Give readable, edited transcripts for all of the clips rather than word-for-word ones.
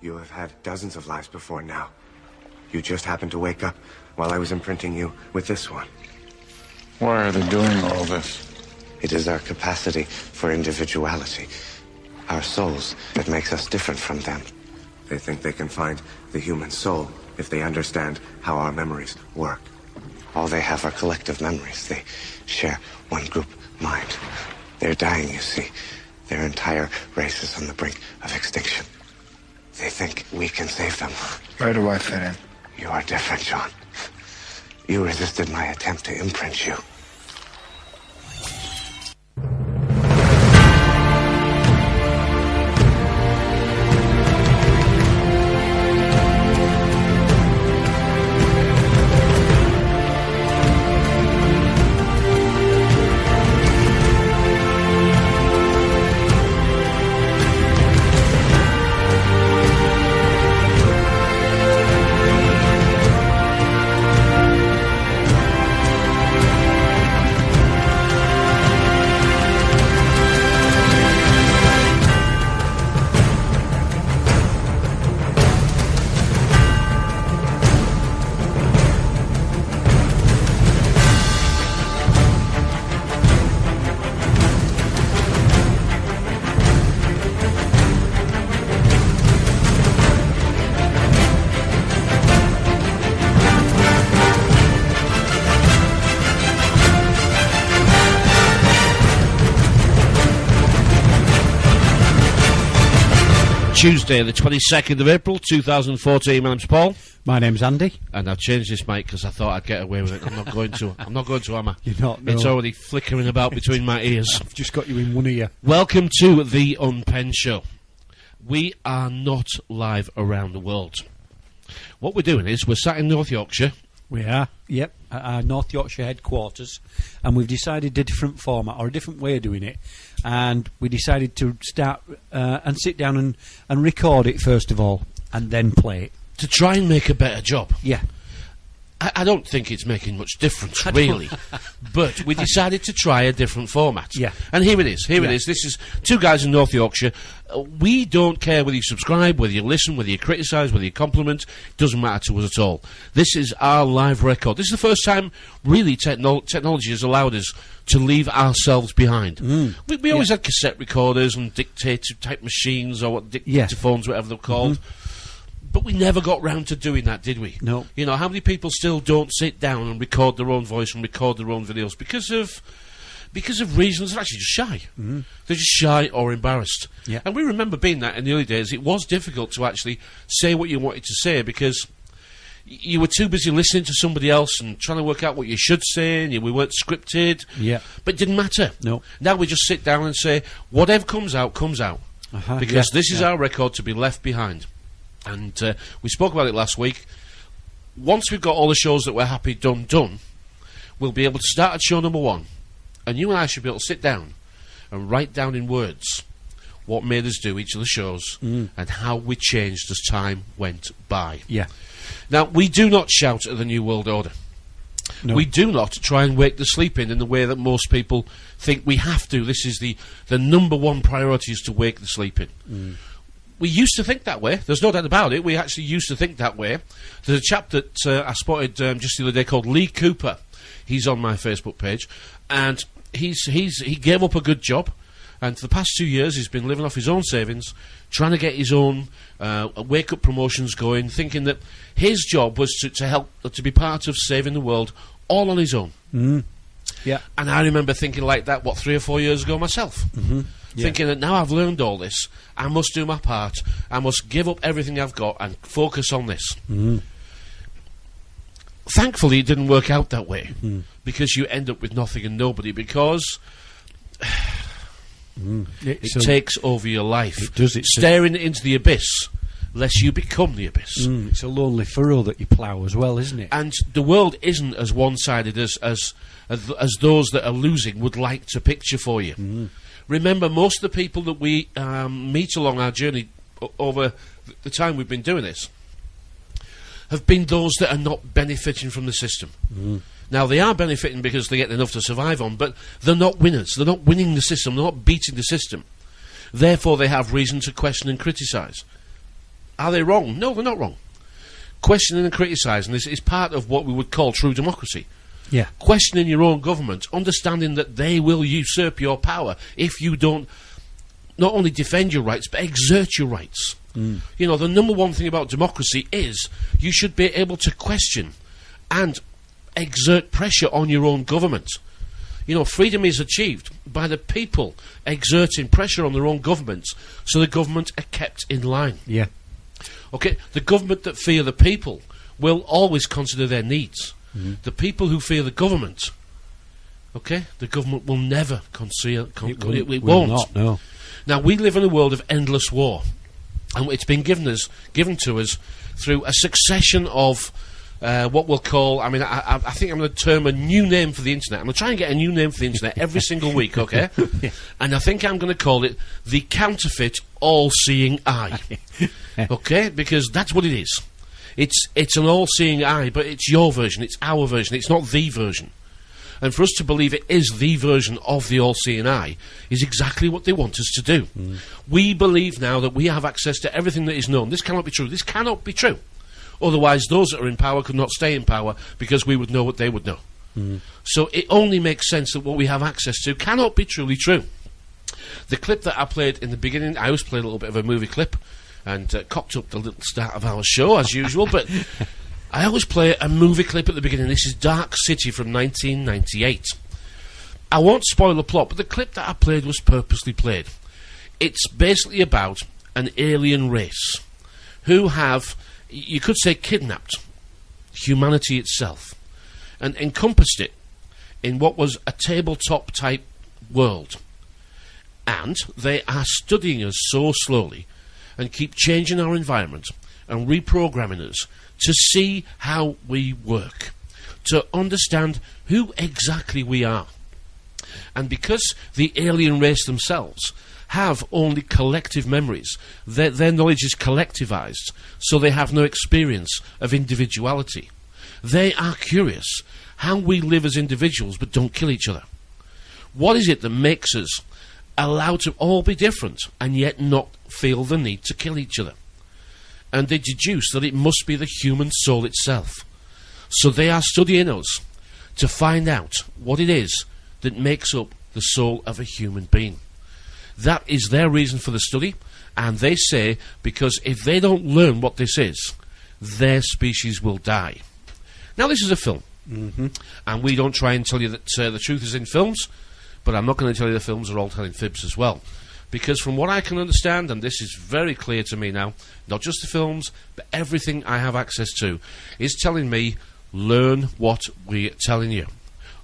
You have had dozens of lives before now. You just happened to wake up while I was imprinting you with this one. Why are they doing all this? It is our capacity for individuality, our souls, that makes us different from them. They think they can find the human soul if they understand how our memories work. All they have are collective memories. They share one group mind. They're dying, you see. Their entire race is on the brink of extinction. They think we can save them. Where do I fit in? You are different, John. You resisted my attempt to imprint you. Tuesday, the 22nd of April, 2014. My name's Paul. My name's Andy. And I've changed this mic because I thought I'd get away with it. I'm not going to, am I? You're not, no. It's already flickering about between my ears. I've just got you in one ear. Welcome to the Unpenned Show. We are not live around the world. What we're doing is we're sat in North Yorkshire. We are, yep, at our North Yorkshire headquarters, and we've decided a different format, or a different way of doing it, and we decided to start and sit down and record it first of all, and then play it. To try and make a better job. Yeah. I don't think it's making much difference, really. But we decided to try a different format. Yeah. And here it is. Here it is. This is two guys in North Yorkshire. We don't care whether you subscribe, whether you listen, whether you criticise, whether you compliment. It doesn't matter to us at all. This is our live record. This is the first time, really, technology has allowed us to leave ourselves behind. We always had cassette recorders and dictator-type machines, or what dictaphones, whatever they're called. But we never got round to doing that, did we? No. You know, how many people still don't sit down and record their own voice and record their own videos because of reasons? They're actually just shy. They're just shy or embarrassed. Yeah. And we remember being that in the early days. It was difficult to actually say what you wanted to say because you were too busy listening to somebody else and trying to work out what you should say, and we weren't scripted. Yeah. But it didn't matter. No. Now we just sit down and say, whatever comes out, comes out. Because this is our record to be left behind. And we spoke about it last week. Once we've got all the shows that we're happy done, we'll be able to start at show number 1. And you and I should be able to sit down and write down in words what made us do each of the shows and how we changed as time went by. Yeah. Now, we do not shout at the New World Order. No. We do not try and wake the sleeping in the way that most people think we have to. This is the number one priority, is to wake the sleeping. We used to think that way. There's no doubt about it. We actually used to think that way. There's a chap that I spotted just the other day called Lee Cooper. He's on my Facebook page, and he gave up a good job, and for the past 2 years he's been living off his own savings, trying to get his own wake-up promotions going, thinking that his job was to help, to be part of saving the world all on his own. Yeah. And I remember thinking like that, 3 or 4 years ago myself. Thinking that now I've learned all this, I must do my part, I must give up everything I've got and focus on this. Thankfully it didn't work out that way, because you end up with nothing and nobody, because it takes over your life. It does. It's staring into the abyss, lest you become the abyss. It's a lonely furrow that you plough as well, isn't it? And the world isn't as one-sided as those that are losing would like to picture for you. Remember, most of the people that we meet along our journey over the time we've been doing this have been those that are not benefiting from the system. Now, they are benefiting because they get enough to survive on, but they're not winners. They're not winning the system. They're not beating the system. Therefore, they have reason to question and criticise. Are they wrong? No, they're not wrong. Questioning and criticising is part of what we would call true democracy. Yeah. Questioning your own government, understanding that they will usurp your power if you don't not only defend your rights, but exert your rights. You know, the number one thing about democracy is you should be able to question and exert pressure on your own government. You know, freedom is achieved by the people exerting pressure on their own governments so the government are kept in line. Yeah. Okay, the government that fear the people will always consider their needs. The people who fear the government, okay, the government will never conceal. It won't. Not, no. Now, we live in a world of endless war, and it's been given to us through a succession of what we'll call, I mean, I think I'm going to term a new name for the internet. I'm going to try and get a new name for the internet every single week, okay? Yeah. And I think I'm going to call it the counterfeit all-seeing eye, okay? Because that's what it is. It's an all-seeing eye, but it's your version, it's our version, it's not the version. And for us to believe it is the version of the all-seeing eye is exactly what they want us to do. We believe now that we have access to everything that is known. This cannot be true. This cannot be true. Otherwise, those that are in power could not stay in power because we would know what they would know. So it only makes sense that what we have access to cannot be truly true. The clip that I played in the beginning, I always play a little bit of a movie clip and cocked up the little start of our show as usual, but I always play a movie clip at the beginning. This is Dark City from 1998. I won't spoil the plot, but the clip that I played was purposely played. It's basically about an alien race who have, you could say, kidnapped humanity itself and encompassed it in what was a tabletop type world. And they are studying us so slowly and keep changing our environment and reprogramming us to see how we work, to understand who exactly we are. And because the alien race themselves have only collective memories, their knowledge is collectivized, so they have no experience of individuality. They are curious how we live as individuals but don't kill each other. What is it that makes us allowed to all be different and yet not feel the need to kill each other? And they deduce that it must be the human soul itself. So they are studying us to find out what it is that makes up the soul of a human being. That is their reason for the study, and they say because if they don't learn what this is, their species will die. Now, this is a film, and we don't try and tell you that the truth is in films, but I'm not going to tell you the films are all telling fibs as well. Because from what I can understand, and this is very clear to me now, not just the films, but everything I have access to, is telling me, learn what we're telling you.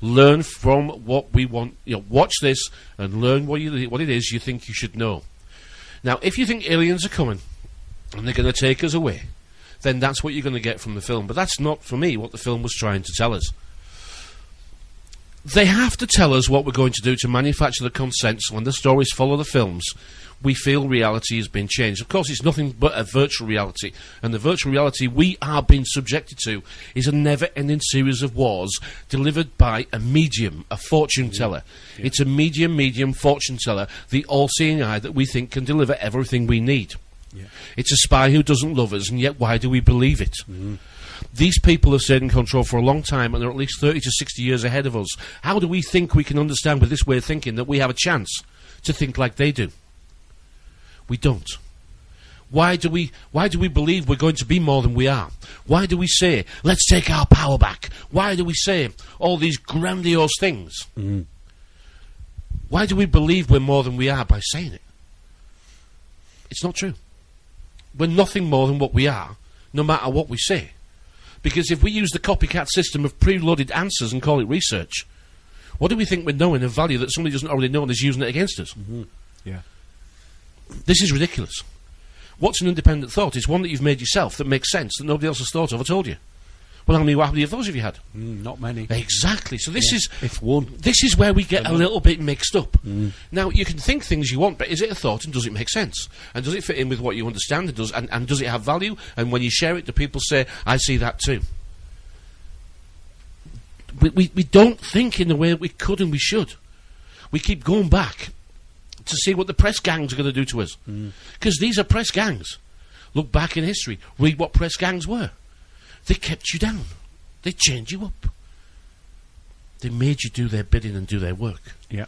Learn from what we want. You know, watch this and learn what it is you think you should know. Now, if you think aliens are coming and they're going to take us away, then that's what you're going to get from the film. But that's not, for me, what the film was trying to tell us. They have to tell us what we're going to do to manufacture the consent, so when the stories follow the films, we feel reality has been changed. Of course, it's nothing but a virtual reality, and the virtual reality we are being subjected to is a never-ending series of wars delivered by a medium, a fortune teller. Yeah. It's a medium fortune teller, the all-seeing eye that we think can deliver everything we need. Yeah. It's a spy who doesn't love us, and yet why do we believe it? These people have stayed in control for a long time, and they're at least 30 to 60 years ahead of us. How do we think we can understand with this way of thinking that we have a chance to think like they do? We don't. Why do we believe we're going to be more than we are? Why do we say, let's take our power back? Why do we say all these grandiose things? Why do we believe we're more than we are by saying it? It's not true. We're nothing more than what we are, no matter what we say. Because if we use the copycat system of preloaded answers and call it research, what do we think we're knowing of value that somebody doesn't already know and is using it against us? Yeah. This is ridiculous. What's an independent thought? It's one that you've made yourself that makes sense, that nobody else has thought of or told you. Well, how many of those have you had? Not many. Exactly. So this is... If one. This is where we get a little bit mixed up. Now, you can think things you want, but is it a thought and does it make sense? And does it fit in with what you understand? And does it have value? And when you share it, do people say, I see that too? We don't think in the way that we could and we should. We keep going back to see what the press gangs are going to do to us. Because these are press gangs. Look back in history. Read what press gangs were. They kept you down. They chained you up. They made you do their bidding and do their work. Yeah.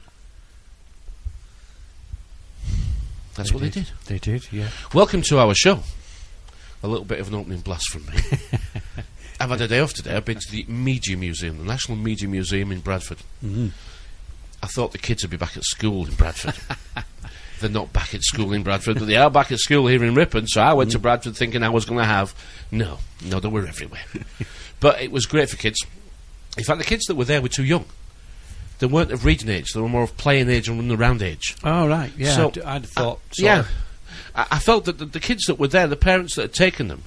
That's what they did. They did, yeah. Welcome to our show. A little bit of an opening blast from me. I've had a day off today. I've been to the Media Museum, the National Media Museum in Bradford. Mm-hmm. I thought the kids would be back at school in Bradford. They're not back at school in Bradford, but they are back at school here in Ripon, so I went to Bradford thinking I was going to have... No, they were everywhere. But it was great for kids. In fact, the kids that were there were too young. They weren't of reading age, they were more of playing age and running around age. Oh, right, yeah, so, I'd thought... yeah, I felt that the kids that were there, the parents that had taken them,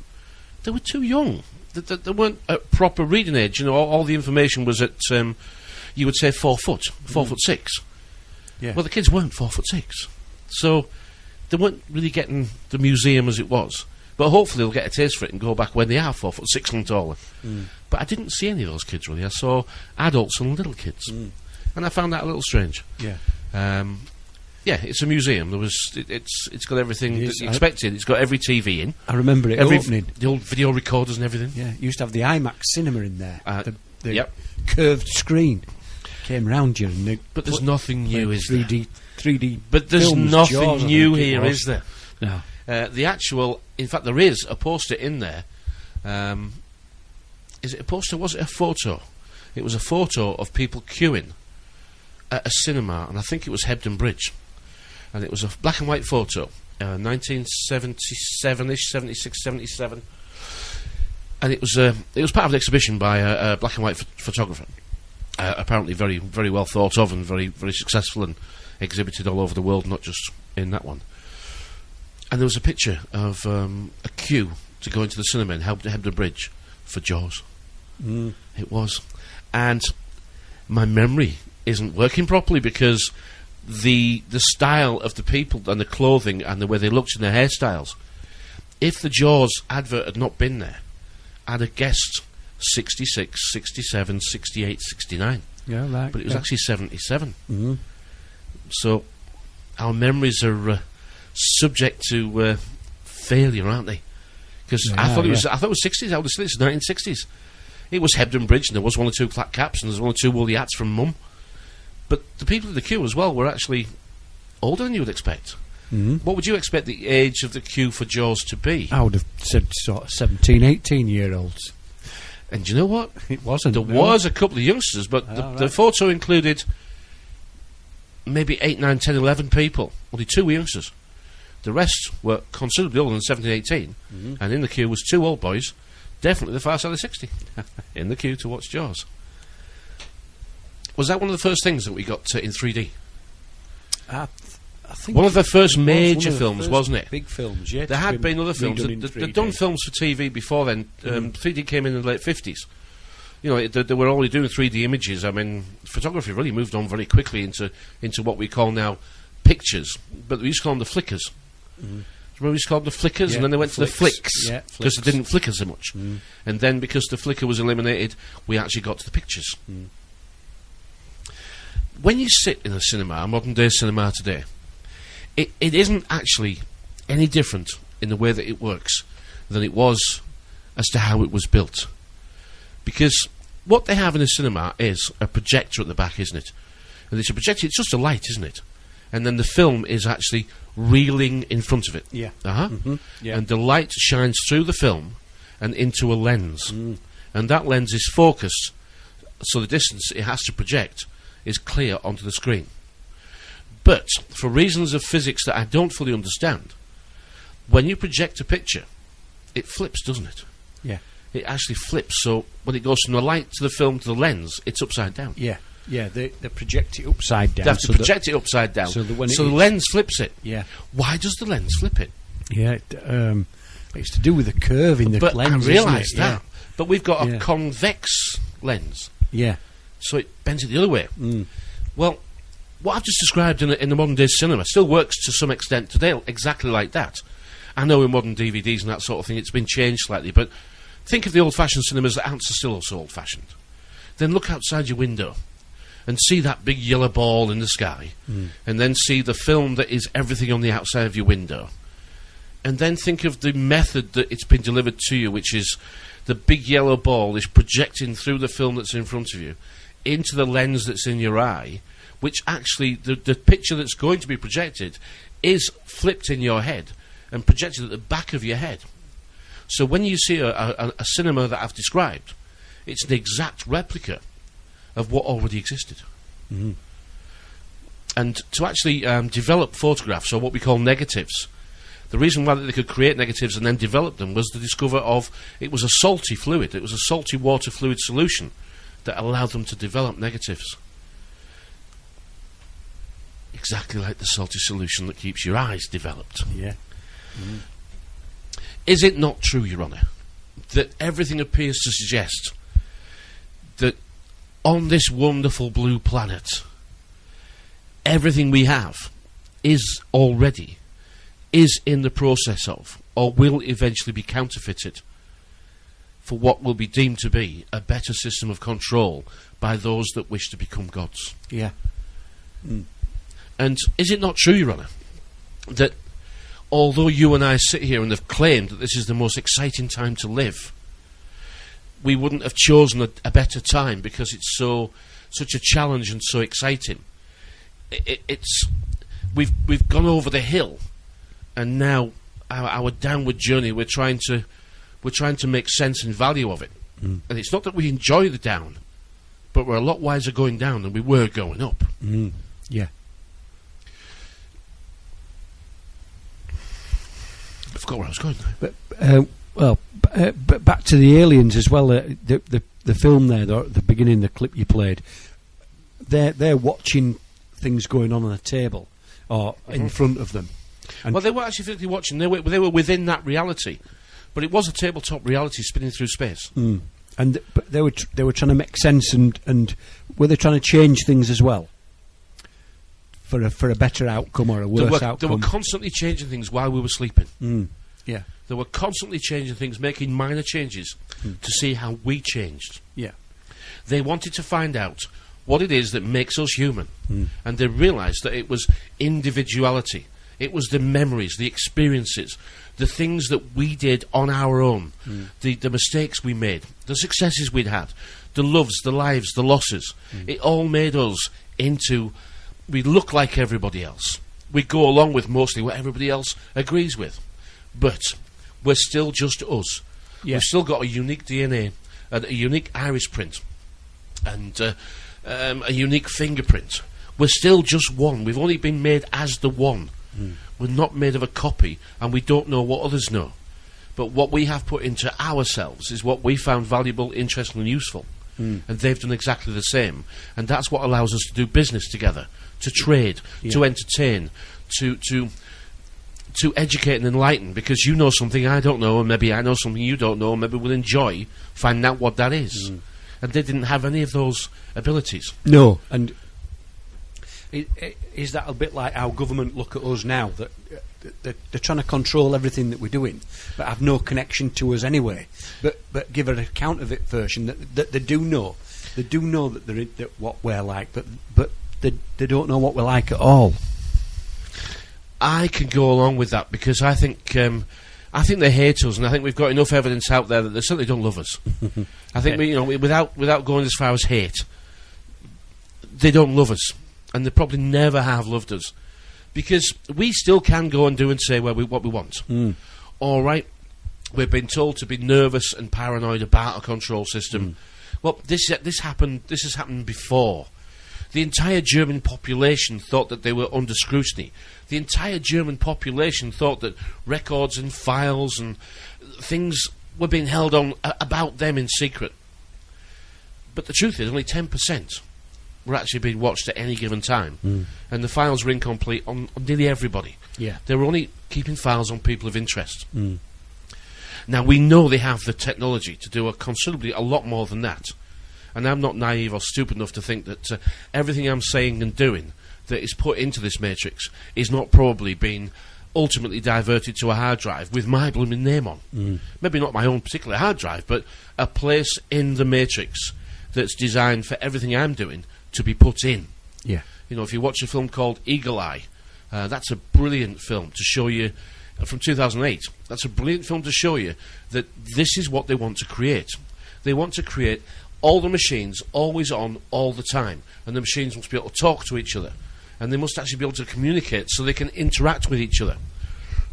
they were too young. They weren't at proper reading age. You know, all the information was at, you would say 4 foot, 4'6". Yeah. Well, the kids weren't 4'6". So they weren't really getting the museum as it was. But hopefully they'll get a taste for it and go back when they are 4'6" and taller. But I didn't see any of those kids really. I saw adults and little kids. And I found that a little strange. Yeah. Yeah, it's a museum. It's got everything that you expected. It's got every TV in. I remember it opening. The old video recorders and everything. Yeah, you used to have the IMAX cinema in there. The yep. curved screen came round you. And but there's nothing new, is there? 3D. But there's films, nothing Jaws, new here, is there? No. The actual... In fact, there is a poster in there. Is it a poster? Was it a photo? It was a photo of people queuing at a cinema, and I think it was Hebden Bridge. And it was a black and white photo, 1977-ish, 76, 77. And it was part of an exhibition by a black and white photographer. Apparently very, very well thought of and very, very successful and exhibited all over the world, not just in that one. And there was a picture of a queue to go into the cinema in Hebden Bridge for Jaws. It was. And my memory isn't working properly because the style of the people and the clothing and the way they looked in their hairstyles, if the Jaws advert had not been there, I'd have guessed 66, 67, 68, 69. Yeah, right. But it was actually 77. So our memories are subject to failure, aren't they? Because I thought it was 60s. I would have said it's 1960s. It was Hebden Bridge, and there was 1 or 2 flat caps, and there was 1 or 2 woolly hats from Mum. But the people in the queue as well were actually older than you would expect. What would you expect the age of the queue for Jaws to be? I would have said sort of 17, 18-year-olds. And do you know what? It wasn't. There was a couple of youngsters, but the photo included maybe 8, 9, 10, 11 people. Only 2 were youngsters. The rest were considerably older than 17, 18. And in the queue was 2 old boys, definitely the far side of 60, in the queue to watch Jaws. Was that one of the first things that we got in 3D? I think one of the first major films, wasn't it? Big films, yeah. There had been other films. They'd done films for TV before then. 3D came in the late 50s. You know, they were already doing 3D images. I mean, photography really moved on very quickly into what we call now pictures. But we used to call them the flickers. Remember we used to call them the flickers? And then they went to the flicks. Because they didn't flicker so much. And then because the flicker was eliminated, we actually got to the pictures. When you sit in a cinema, a modern day cinema today, it isn't actually any different in the way that it works than it was as to how it was built. Because what they have in a cinema is a projector at the back, isn't it? And it's a projector, it's just a light, isn't it? And then the film is actually reeling in front of it. Yeah. Yeah. And the light shines through the film and into a lens. And that lens is focused, so the distance it has to project is clear onto the screen. But for reasons of physics that I don't fully understand, when you project a picture, it flips, doesn't it? Yeah. It actually flips, so when it goes from the light to the film to the lens, it's upside down. Yeah. Yeah, they project it upside down. They have to project it upside down, so the lens flips it. Yeah. Why does the lens flip it? Yeah, it's to do with the curve in the lens. I realise that. Yeah. But we've got a convex lens. Yeah. So it bends it the other way. Well, what I've just described in the modern day cinema still works to some extent today, exactly like that. I know in modern DVDs and that sort of thing it's been changed slightly, but think of the old-fashioned cinemas that aren't still also old-fashioned. Then look outside your window and see that big yellow ball in the sky, and then see the film that is everything on the outside of your window. and then think of the method that it's been delivered to you, which is the big yellow ball is projecting through the film that's in front of you into the lens that's in your eye, which actually the picture that's going to be projected is flipped in your head and projected at the back of your head. So when you see a cinema that I've described, it's an exact replica of what already existed. Mm-hmm. And to actually develop photographs, or what we call negatives, the reason why they could create negatives and then develop them was the discovery of, it was a salty fluid, it was a salty water fluid solution that allowed them to develop negatives. Exactly like the salty solution that keeps your eyes developed. Yeah. Mm-hmm. Is it not true, Your Honour, that everything appears to suggest that on this wonderful blue planet, everything we have is in the process of, or will eventually be counterfeited for what will be deemed to be a better system of control by those that wish to become gods? Yeah. Mm. And is it not true, Your Honour, that although you and I sit here and have claimed that this is the most exciting time to live, we wouldn't have chosen a better time because it's such a challenge and so exciting? We've gone over the hill, and now our downward journey, we're trying to make sense and value of it. And it's not that we enjoy the down, but we're a lot wiser going down than we were going up. Yeah. I forgot where I was going now. But back to the aliens as well. The film there, the beginning, the clip you played, they're watching things going on a table or in front of them. And well, they weren't actually physically watching. They were within that reality, but it was a tabletop reality spinning through space. But they were trying to make sense, and were they trying to change things as well for a better outcome or a worse outcome? They were constantly changing things while we were sleeping. Yeah. They were constantly changing things, making minor changes to see how we changed. Yeah. They wanted to find out what it is that makes us human, and they realised that it was individuality. It was the memories, the experiences, the things that we did on our own, the mistakes we made, the successes we'd had, the loves, the lives, the losses. It all made us into, we look like everybody else. We go along with mostly what everybody else agrees with. But we're still just us. Yeah. We've still got a unique DNA, and a unique iris print, and a unique fingerprint. We're still just one. We've only been made as the one. We're not made of a copy, and we don't know what others know. But what we have put into ourselves is what we found valuable, interesting and useful. And they've done exactly the same. And that's what allows us to do business together, to trade, to entertain, to educate and enlighten, because you know something I don't know, and maybe I know something you don't know, and maybe we'll enjoy finding out what that is. And they didn't have any of those abilities. No, and is that a bit like how government look at us now, that they're trying to control everything that we're doing, but have no connection to us anyway, but give an account of it version that they do know that what we're like, but they don't know what we're like at all. I can go along with that, because I think they hate us, and I think we've got enough evidence out there that they certainly don't love us. I think without going as far as hate, they don't love us, and they probably never have loved us, because we still can go and do and say what we want. All right, we've been told to be nervous and paranoid about a control system. Well, this has happened before. The entire German population thought that they were under scrutiny. The entire German population thought that records and files and things were being held on about them in secret. But the truth is, only 10% were actually being watched at any given time. And the files were incomplete on nearly everybody. Yeah. They were only keeping files on people of interest. Now, we know they have the technology to do a lot more than that. And I'm not naive or stupid enough to think that everything I'm saying and doing that is put into this matrix is not probably being ultimately diverted to a hard drive with my blooming name on. Maybe not my own particular hard drive, but a place in the matrix that's designed for everything I'm doing to be put in. Yeah. You know, if you watch a film called Eagle Eye, that's a brilliant film to show you from 2008. That's a brilliant film to show you that this is what they want to create. They want to create all the machines always on all the time, and the machines must be able to talk to each other, and they must actually be able to communicate so they can interact with each other.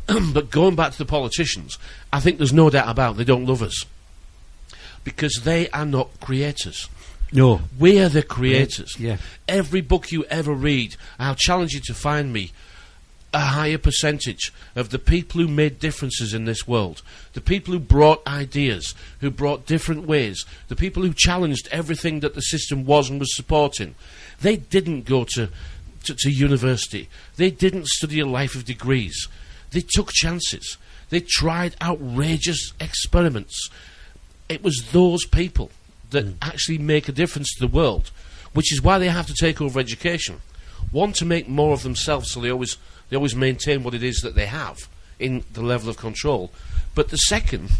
But going back to the politicians, I think there's no doubt about they don't love us, because they are not creators. No. We are the creators. Yeah. Every book you ever read, I'll challenge you to find me a higher percentage of the people who made differences in this world, the people who brought ideas, who brought different ways, the people who challenged everything that the system was and was supporting. They didn't go to university. They didn't study a life of degrees. They took chances. They tried outrageous experiments. It was those people that actually make a difference to the world, which is why they have to take over education. One, to make more of themselves, so they always maintain what it is that they have in the level of control. But the second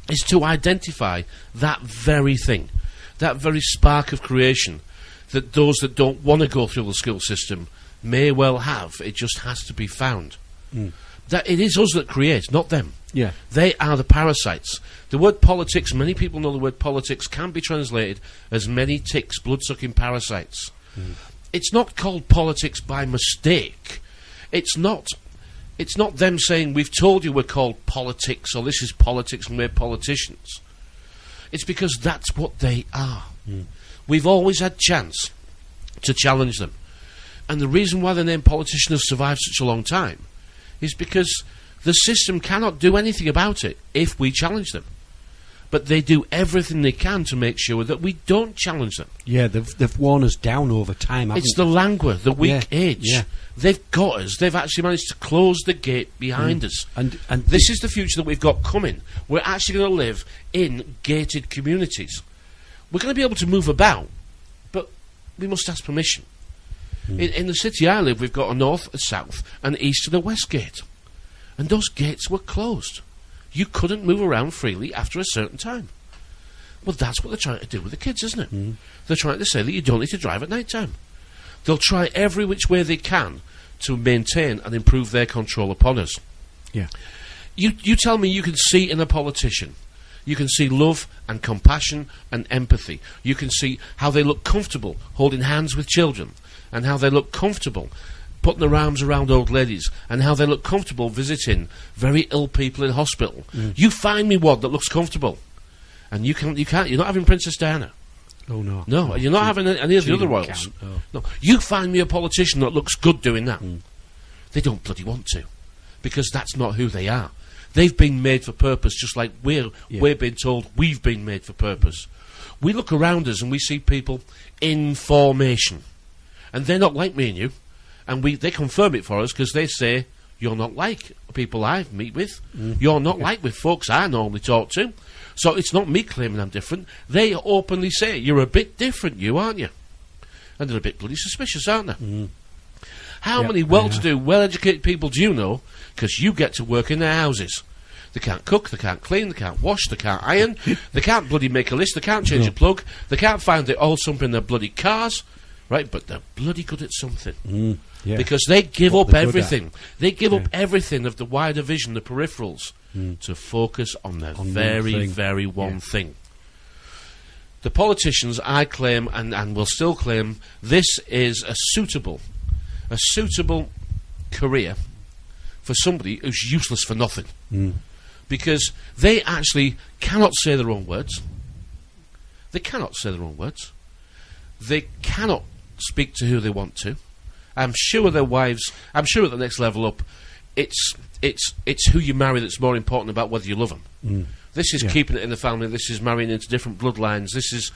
is to identify that very thing, that very spark of creation that those that don't want to go through the school system may well have. It just has to be found. That it is us that create, not them. Yeah. They are the parasites. The word politics, many people know the word politics, can be translated as many ticks, blood-sucking parasites. It's not called politics by mistake. It's not them saying, we've told you we're called politics, or this is politics and we're politicians. It's because that's what they are. We've always had chance to challenge them. And the reason why the name politician has survived such a long time is because the system cannot do anything about it if we challenge them. But they do everything they can to make sure that we don't challenge them. Yeah, they've worn us down over time, haven't It's the languor, the weak age. Yeah. They've got us. They've actually managed to close the gate behind us. And this is the future that we've got coming. We're actually going to live in gated communities. We're going to be able to move about, but we must ask permission. In the city I live, we've got a north, a south, an east and a west gate. And those gates were closed. You couldn't move around freely after a certain time. Well, that's what they're trying to do with the kids, isn't it? They're trying to say that you don't need to drive at night time. They'll try every which way they can to maintain and improve their control upon us. Yeah. You tell me you can see in a politician, you can see love and compassion and empathy. You can see how they look comfortable holding hands with children, and how they look comfortable putting their arms around old ladies, and how they look comfortable visiting very ill people in hospital. You find me one that looks comfortable, and you can't. You're not having Princess Diana. Oh no. No, you're not having any of the other royals. No, you find me a politician that looks good doing that. They don't bloody want to, because that's not who they are. They've been made for purpose, just like we're being told we've been made for purpose. We look around us and we see people in formation, and they're not like me and you. And they confirm it for us, because they say, you're not like people I meet with. You're not like with folks I normally talk to. So it's not me claiming I'm different. They openly say, you're a bit different, you, aren't you? And they're a bit bloody suspicious, aren't they? How many well-to-do, well-educated people do you know? Because you get to work in their houses. They can't cook, they can't clean, they can't wash, they can't iron, they can't bloody make a list, they can't change a plug, they can't find the oil sump in their bloody cars, right? But they're bloody good at something. Yeah. Because they give up everything. They give up everything of the wider vision, the peripherals, to focus on the very one thing. The politicians, I claim, and will still claim, this is a suitable career for somebody who's useless for nothing. Because they actually cannot say their own words. They cannot say their own words. They cannot speak to who they want to. I'm sure their wives, I'm sure at the next level up, it's who you marry that's more important about whether you love them. This is keeping it in the family. This is marrying into different bloodlines. This is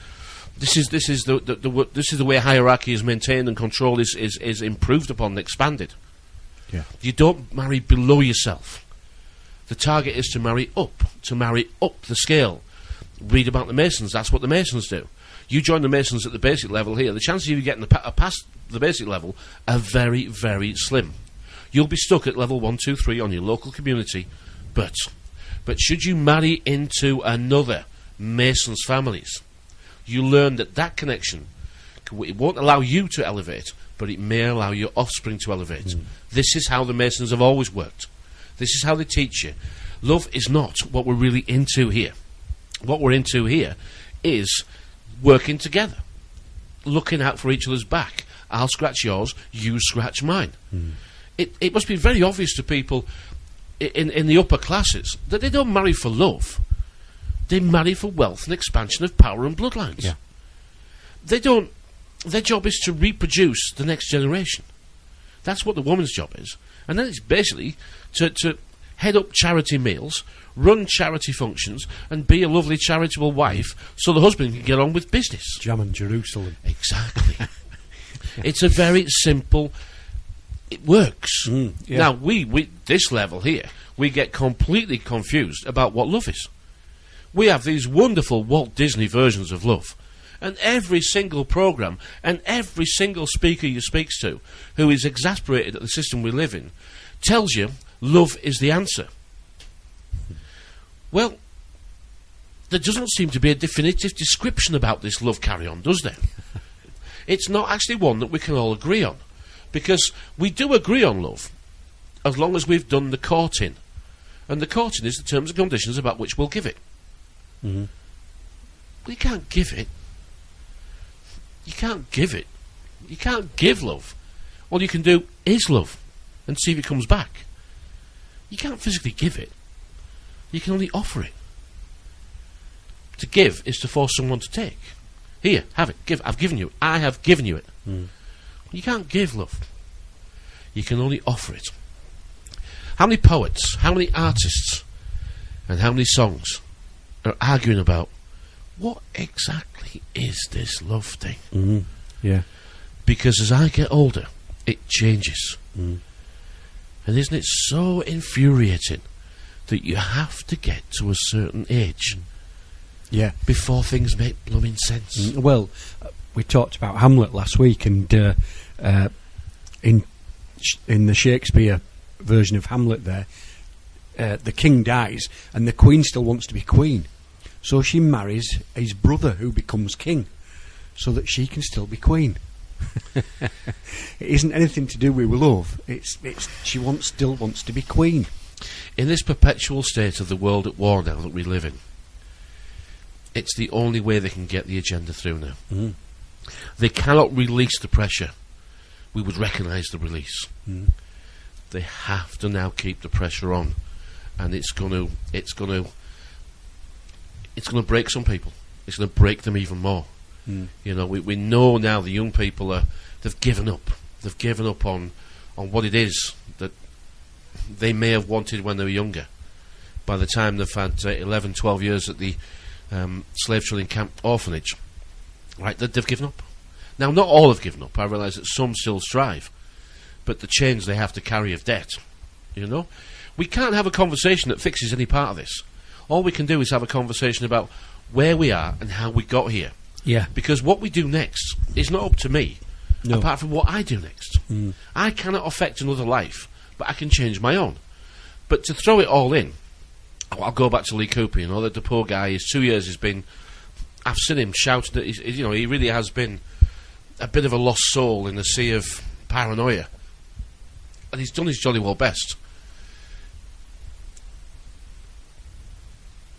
the way hierarchy is maintained and control is improved upon and expanded. Yeah. You don't marry below yourself. The target is to marry up the scale. Read about the Masons. That's what the Masons do. You join the Masons at the basic level here. The chances of you getting past the basic level are very, very slim. You'll be stuck at level 1, 2, 3 on your local community, but should you marry into another Mason's families, you learn that connection, it won't allow you to elevate, but it may allow your offspring to elevate. This is how the Masons have always worked. This is how they teach you. Love is not what we're really into here. What we're into here is working together, looking out for each other's back. I'll scratch yours, you scratch mine. It must be very obvious to people in the upper classes that they don't marry for love. They marry for wealth and expansion of power and bloodlines. Yeah. They don't. Their job is to reproduce the next generation. That's what the woman's job is. And then it's basically to head up charity meals, run charity functions, and be a lovely charitable wife so the husband can get on with business. Jamming Jerusalem. Exactly. It's a very simple... It works. Yeah. Now, we this level here, we get completely confused about what love is. We have these wonderful Walt Disney versions of love. And every single programme and every single speaker you speak to who is exasperated at the system we live in tells you love is the answer. Well, there doesn't seem to be a definitive description about this love carry-on, does there? It's not actually one that we can all agree on. Because we do agree on love as long as we've done the courting. And the courting is the terms and conditions about which we'll give it. Mm-hmm. But you can't give it. You can't give it. You can't give love. All you can do is love and see if it comes back. You can't physically give it. You can only offer it. To give is to force someone to take. Here, have it, give. I've given you it. I have given you it. You can't give love. You can only offer it. How many poets, how many artists, and how many songs are arguing about what exactly is this love thing? Yeah. Because as I get older, it changes. And isn't it so infuriating that you have to get to a certain age before things make blooming sense? Well, we talked about Hamlet last week, and in the Shakespeare version of Hamlet there, the king dies and the queen still wants to be queen. So she marries his brother who becomes king so that she can still be queen. It isn't anything to do with love. It's she still wants to be queen. In this perpetual state of the world at war now that we live in, it's the only way they can get the agenda through now. They cannot release the pressure. We would recognise the release. They have to now keep the pressure on, and it's going to break some people. It's going to break them even more. You know, we know now the young people they've given up. They've given up on what it is that they may have wanted when they were younger. By the time they've had 11, 12 years at the slave trading camp orphanage, right, they've given up. Now, not all have given up. I realise that some still strive, but the chains they have to carry of debt, you know, we can't have a conversation that fixes any part of this. All we can do is have a conversation about where we are and how we got here. Yeah. Because what we do next is not up to me, apart from what I do next. I cannot affect another life, but I can change my own. But to throw it all in, I'll go back to Lee Cooper, you know, that the poor guy, his 2 years has been, I've seen him shouting that, you know, he really has been a bit of a lost soul in the sea of paranoia. And he's done his jolly well best.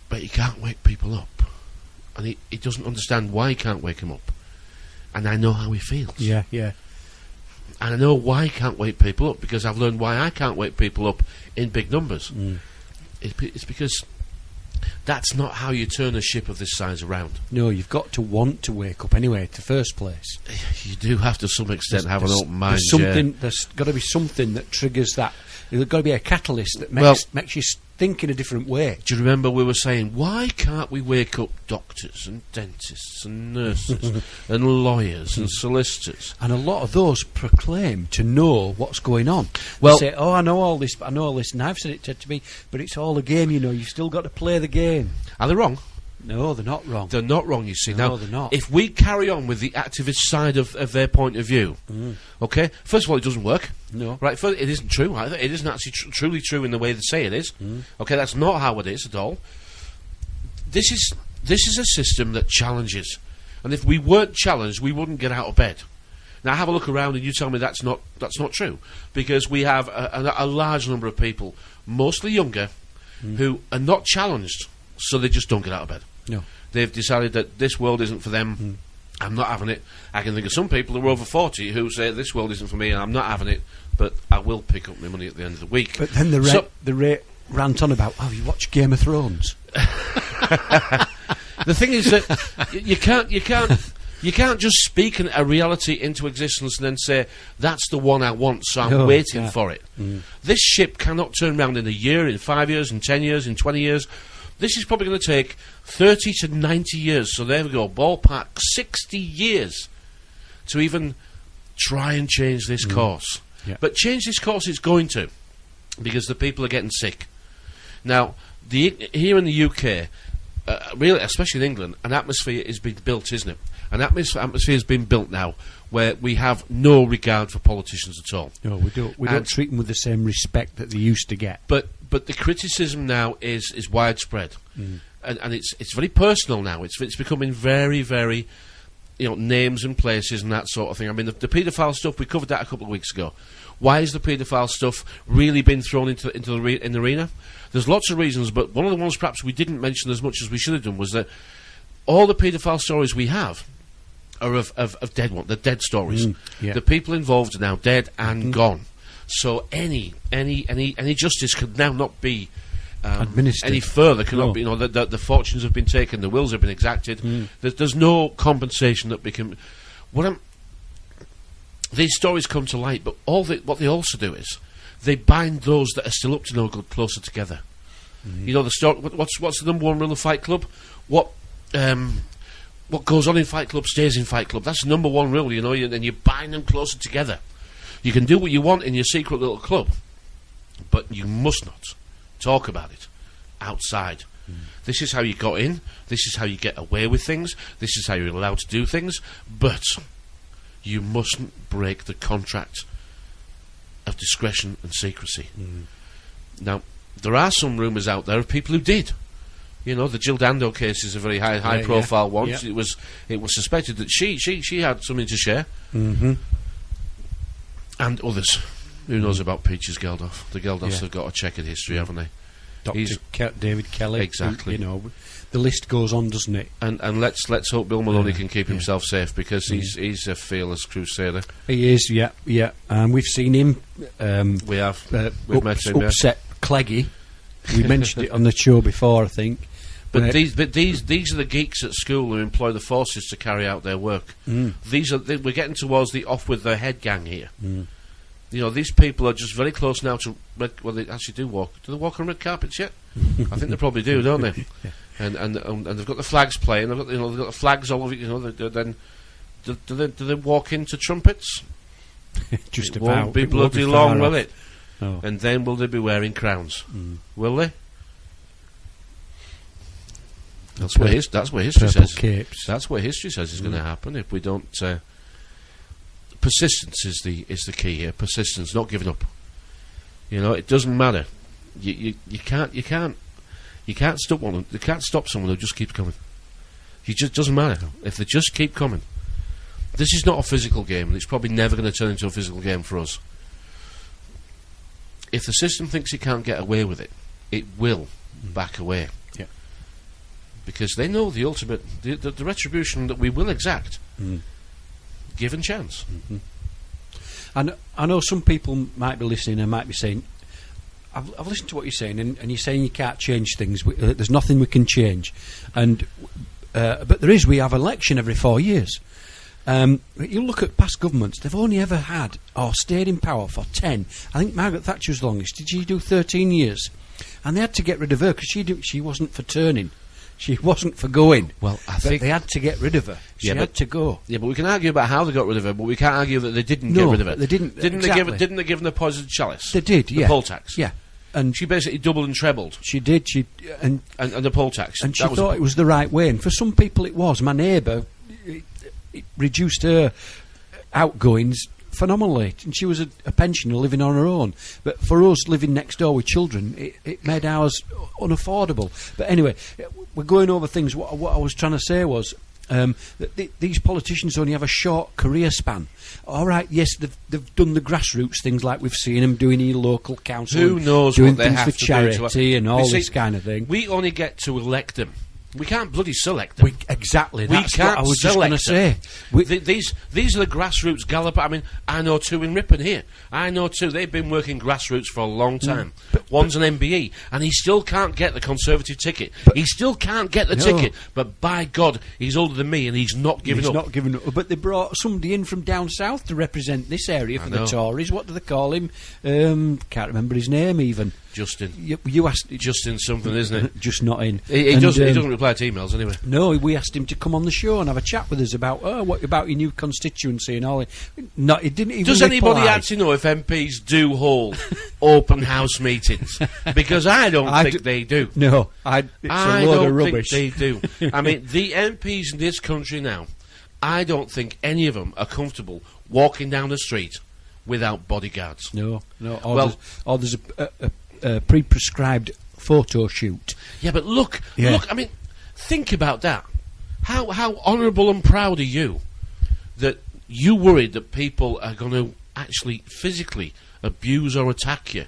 But he can't wake people up. And he doesn't understand why he can't wake them up. And I know how he feels. Yeah, yeah. And I know why he can't wake people up, because I've learned why I can't wake people up in big numbers. It's because that's not how you turn a ship of this size around. No, you've got to want to wake up anyway, in the first place. You do have to some extent have an open mind. There's got to be something that triggers that. There's got to be a catalyst that makes you think in a different way. Do you remember we were saying, why can't we wake up doctors and dentists and nurses and lawyers and solicitors? And a lot of those proclaim to know what's going on. Well, they say, I know all this, and I've said it to me, but it's all a game, you know, you've still got to play the game. Are they wrong? No, they're not wrong. They're not wrong, you see. No, now, they're not. If we carry on with the activist side of their point of view, okay, first of all, it doesn't work. No. Right, first, it isn't true either. It isn't actually truly true in the way they say it is. Okay, that's not how it is at all. This is a system that challenges. And if we weren't challenged, we wouldn't get out of bed. Now have a look around and you tell me that's not true, because we have a large number of people, mostly younger, who are not challenged, so they just don't get out of bed. No. They've decided that this world isn't for them. I'm not having it. I can think of some people who are over 40 who say this world isn't for me and I'm not having it, but I will pick up my money at the end of the week. But then the rant on about, you watch Game of Thrones. The thing is that you can't just speak a reality into existence and then say that's the one I want, so I'm waiting for it. This ship cannot turn around in a year, in 5 years, in 10 years, in 20 years. This is probably going to take 30 to 90 years. So there we go, ballpark 60 years to even try and change this course. Yeah. But change this course it's going to, because the people are getting sick. Now, here in the UK, really, especially in England, an atmosphere is being built, isn't it? An atmosphere has been built now where we have no regard for politicians at all. No, we don't. We don't treat them with the same respect that they used to get. But the criticism now is widespread, and it's very personal now. It's becoming very, very, names and places and that sort of thing. I mean, the paedophile stuff, we covered that a couple of weeks ago. Why has the paedophile stuff really been thrown into the arena? There's lots of reasons, but one of the ones perhaps we didn't mention as much as we should have done was that all the paedophile stories we have are of dead stories. The people involved are now dead and gone. So any justice could now not be administered any further. Cannot be. The fortunes have been taken, the wills have been exacted. There's no compensation that become. These stories come to light, but what they also do is they bind those that are still up to no good closer together. The story. What's the number one rule of Fight Club? What goes on in Fight Club stays in Fight Club. That's the number one rule, and you bind them closer together. You can do what you want in your secret little club, but you must not talk about it outside. This is how you got in. This is how you get away with things. This is how you're allowed to do things. But you mustn't break the contract of discretion and secrecy. Now, there are some rumours out there of people who did. The Jill Dando case is a very high profile one. Yeah. It was suspected that she had something to share. And others. Who knows about Peaches Geldof? The Geldofs have got a checkered history, haven't they? Dr. David Kelly. Exactly. The list goes on, doesn't it? And let's hope Bill Maloney can keep himself safe, because he's a fearless crusader. He is, yeah. We've seen him. We have. We've met him. Upset Cleggy. We mentioned it on the show before, I think. But these are the geeks at school who employ the forces to carry out their work. We're getting towards the off with their head gang here. These people are just very close now to they actually do walk. Do they walk on red carpets yet? I think they probably do, don't they? And they've got the flags playing. They've got the flags all over. Then do they walk into trumpets? Just it about. Won't be bloody long, will it? Oh. And then will they be wearing crowns? Will they? That's where history says. Capes. That's where history says is going to happen if we don't. Persistence is the key here. Persistence, not giving up. It doesn't matter. You can't stop one. You can't stop someone who just keeps coming. It just doesn't matter if they just keep coming. This is not a physical game, and it's probably never going to turn into a physical game for us. If the system thinks it can't get away with it, it will back away. Yeah. Because they know the ultimate, the retribution that we will exact, given chance. And I know some people might be listening and might be saying, I've listened to what you're saying, and you're saying you can't change things. There's nothing we can change. And but we have election every 4 years. You look at past governments, they've only ever had or stayed in power for 10. I think Margaret Thatcher was longest. Did she do 13 years? And they had to get rid of her because she wasn't for turning. She wasn't for going. Well, I think they had to get rid of her. She had to go. Yeah, but we can argue about how they got rid of her, but we can't argue that they didn't get rid of her. They didn't. Didn't they give them the poison chalice? They did, the poll tax. Yeah. And she basically doubled and trebled. She did. And the poll tax. And she thought it was the right way. And for some people it was. My neighbour, it reduced her outgoings phenomenally. And she was a pensioner living on her own. But for us living next door with children, it made ours unaffordable. But anyway, we're going over things. What I was trying to say was, These politicians only have a short career span. All right, yes, they've done the grassroots things like we've seen them doing in local council. Who knows doing what they things have for to charity do and all this kind of thing. We only get to elect them. We can't bloody select them. Exactly. We That's can't what I was just going to say. These are the grassroots gallop. I mean, I know two in Ripon here. I know two. They've been working grassroots for a long time. One's an MBE, and he still can't get the Conservative ticket. He still can't get the ticket. But by God, he's older than me, and he's not giving up. He's not giving up. But they brought somebody in from down south to represent this area for the Tories. What do they call him? Can't remember his name even. Justin. You asked Justin something, isn't it? Just not in. He doesn't reply to emails anyway. No, we asked him to come on the show and have a chat with us about what about your new constituency and all. No, he didn't even. Does anybody actually know if MPs do hold open house meetings? Because I don't think they do. No, it's a load of rubbish. Think they do. I mean, the MPs in this country now, I don't think any of them are comfortable walking down the street without bodyguards. No. Or there's a pre-prescribed photo shoot. Yeah, but look. I mean, think about that. How honourable and proud are you that you worried that people are going to actually physically abuse or attack you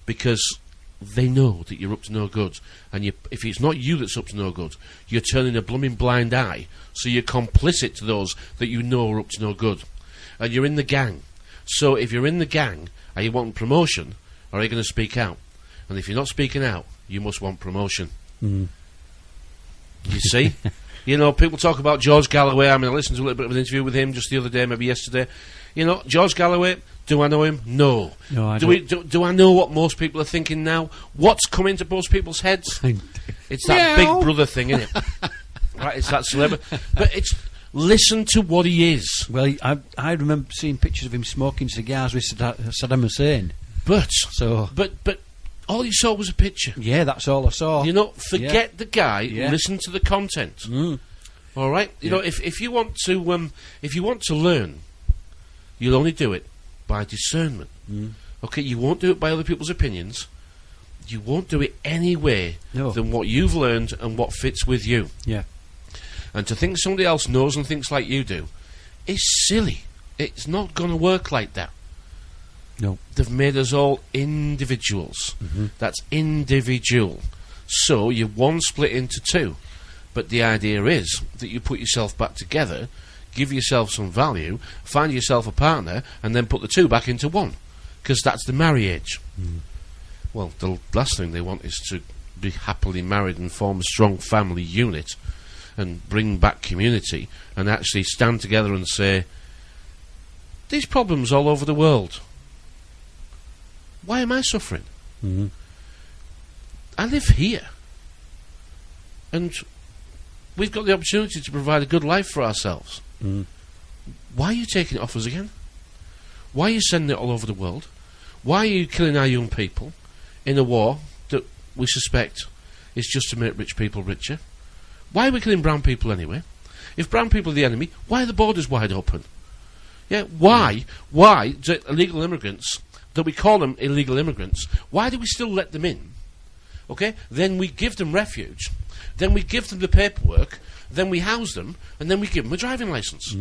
because they know that you're up to no good, and if it's not you that's up to no good, you're turning a blooming blind eye, so you're complicit to those that you know are up to no good, and you're in the gang. So if you're in the gang, are you wanting promotion, or are you going to speak out? And if you're not speaking out, you must want promotion. You see? You know, people talk about George Galloway. I mean, I listened to a little bit of an interview with him just the other day, maybe yesterday. You know, George Galloway, do I know him? No. I don't. Do I know what most people are thinking now? What's coming to most people's heads? It's that Big Brother thing, isn't it? Right, it's that celebrity. But it's... Listen to what he is. Well, I remember seeing pictures of him smoking cigars with Saddam Hussein. But all you saw was a picture. Yeah, that's all I saw. You know, forget the guy. Listen to the content. All right. You know, if you want to learn, you'll only do it by discernment. Okay, you won't do it by other people's opinions. You won't do it any way than what you've learned and what fits with you. Yeah. And to think somebody else knows and thinks like you do is silly. It's not going to work like that. No. They've made us all individuals. That's individual. So you're one split into two. But the idea is that you put yourself back together, give yourself some value, find yourself a partner, and then put the two back into one. Because that's the marriage. Well, the last thing they want is to be happily married and form a strong family unit and bring back community and actually stand together and say, these problems all over the world, why am I suffering? I live here and we've got the opportunity to provide a good life for ourselves. Why are you taking it off us again? Why are you sending it all over the world? Why are you killing our young people in a war that we suspect is just to make rich people richer? Why are we killing brown people anyway? If brown people are the enemy, why are the borders wide open? Yeah, why do illegal immigrants, that we call them illegal immigrants, why do we still let them in? Okay, then we give them refuge, then we give them the paperwork, then we house them, and then we give them a driving licence.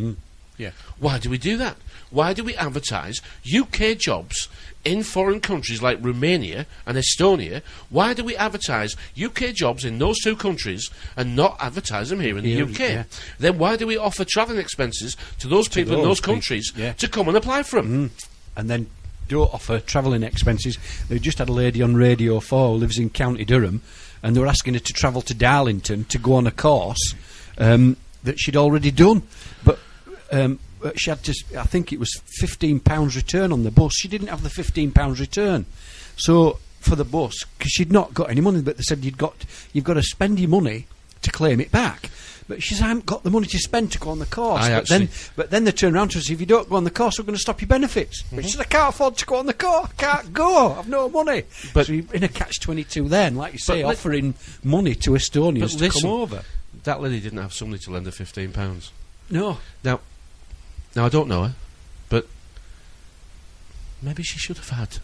Yeah. Why do we do that? Why do we advertise UK jobs in foreign countries like Romania and Estonia? Why do we advertise UK jobs in those two countries and not advertise them here in the UK? Then why do we offer travelling expenses to those people in those countries to come and apply for them? And then don't offer travelling expenses. They just had a lady on Radio 4 who lives in County Durham, and they were asking her to travel to Darlington to go on a course that she'd already done. But she had to, I think it was £15 return on the bus. She didn't have the £15 return. So for the bus, because she'd not got any money, but they said you've got to spend your money to claim it back. But she said, I haven't got the money to spend to go on the course. But then they turned around to us, if you don't go on the course, we're going to stop your benefits. But she said, I can't afford to go on the course. I can't go. I've no money. But so you're in a catch-22 then, like you say, offering money to Estonians to come over. That lady didn't have somebody to lend her £15. No. Now, I don't know her, but maybe she should have had.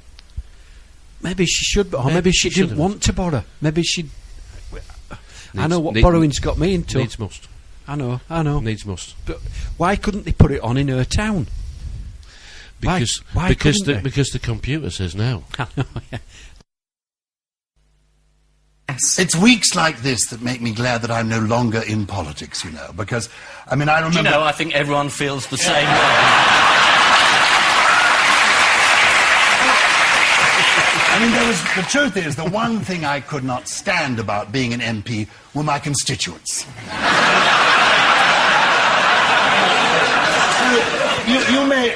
Maybe she should, or maybe she didn't want to borrow. Maybe she... I know what borrowing's got me into. Needs must. I know. Needs must. But why couldn't they put it on in her town? Because the computer says no. I know, yeah. It's weeks like this that make me glad that I'm no longer in politics, you know, because, I mean, I remember... Do you know, I think everyone feels the same way. I mean, the truth is, the one thing I could not stand about being an MP were my constituents.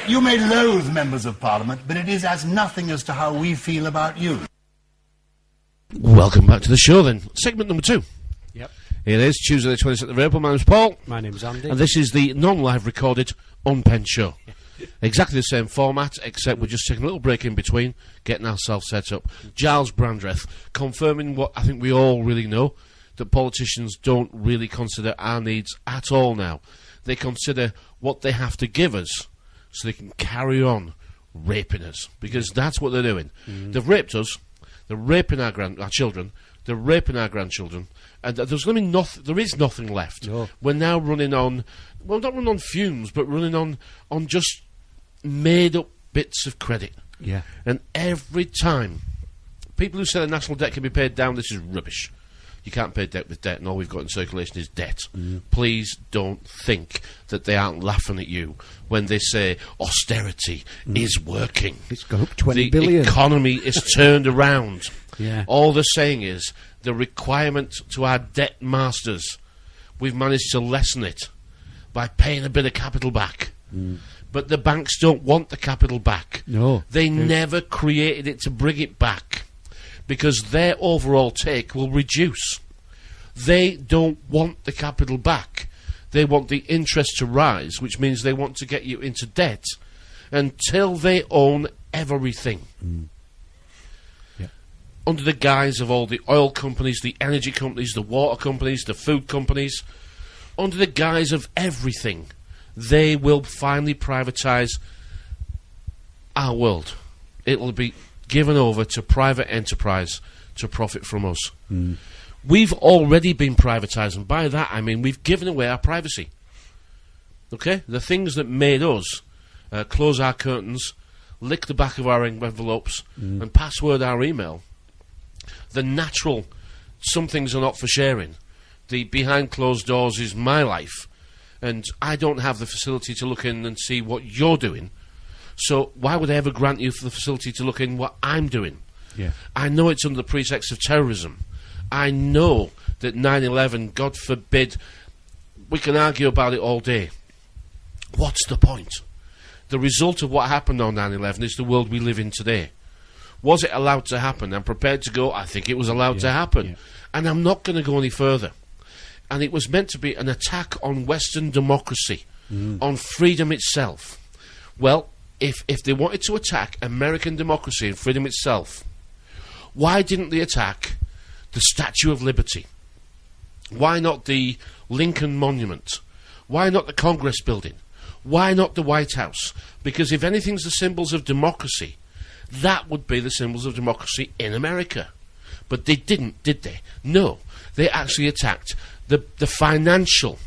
You may loathe members of Parliament, but it is as nothing as to how we feel about you. Welcome back to the show, then. Segment number 2. Yep. It is Tuesday the 22nd of April. My name's Paul. My name's Andy. And this is the non-live recorded Unpenned Show. Exactly the same format, except we're just taking a little break in between, getting ourselves set up. Giles Brandreth confirming what I think we all really know, that politicians don't really consider our needs at all now. They consider what they have to give us so they can carry on raping us, because that's what they're doing. They've raped us. They're raping our children. They're raping our grandchildren, and there's going to be there is nothing left. No. We're now running on, well, not running on fumes, but running on just made-up bits of credit. Yeah. And every time, people who say the national debt can be paid down, this is rubbish. You can't pay debt with debt, and all we've got in circulation is debt. Please don't think that they aren't laughing at you when they say austerity is working. It's gone up 20 billion. The economy is turned around. Yeah. All they're saying is the requirement to our debt masters, we've managed to lessen it by paying a bit of capital back. But the banks don't want the capital back. No. They never created it to bring it back, because their overall take will reduce. They don't want the capital back. They want the interest to rise, which means they want to get you into debt until they own everything. Yeah. Under the guise of all the oil companies, the energy companies, the water companies, the food companies, under the guise of everything, they will finally privatise our world. It'll be given over to private enterprise to profit from us. We've already been privatised, and by that I mean we've given away our privacy. Okay? The things that made us close our curtains, lick the back of our envelopes, and password our email. The natural, some things are not for sharing. The behind closed doors is my life, and I don't have the facility to look in and see what you're doing. So why would I ever grant you for the facility to look in what I'm doing? Yeah. I know it's under the pretext of terrorism. I know that 9/11, God forbid, we can argue about it all day. What's the point? The result of what happened on 9/11 is the world we live in today. Was it allowed to happen? I'm prepared to go, I think it was allowed to happen. Yeah. And I'm not going to go any further. And it was meant to be an attack on Western democracy, on freedom itself. Well, if they wanted to attack American democracy and freedom itself, why didn't they attack the Statue of Liberty? Why not the Lincoln Monument? Why not the Congress building? Why not the White House? Because if anything's the symbols of democracy, that would be the symbols of democracy in America. But they didn't, did they? No. They actually attacked the financial,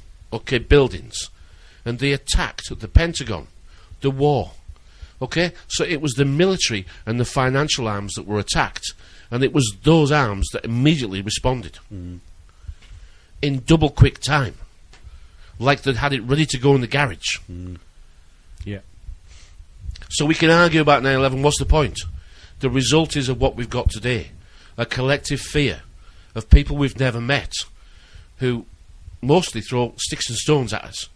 buildings. And they attacked the Pentagon, the war. Okay? So it was the military and the financial arms that were attacked. And it was those arms that immediately responded. In double quick time. Like they'd had it ready to go in the garage. Yeah. So we can argue about 9/11, what's the point? The result is of what we've got today. A collective fear of people we've never met who mostly throw sticks and stones at us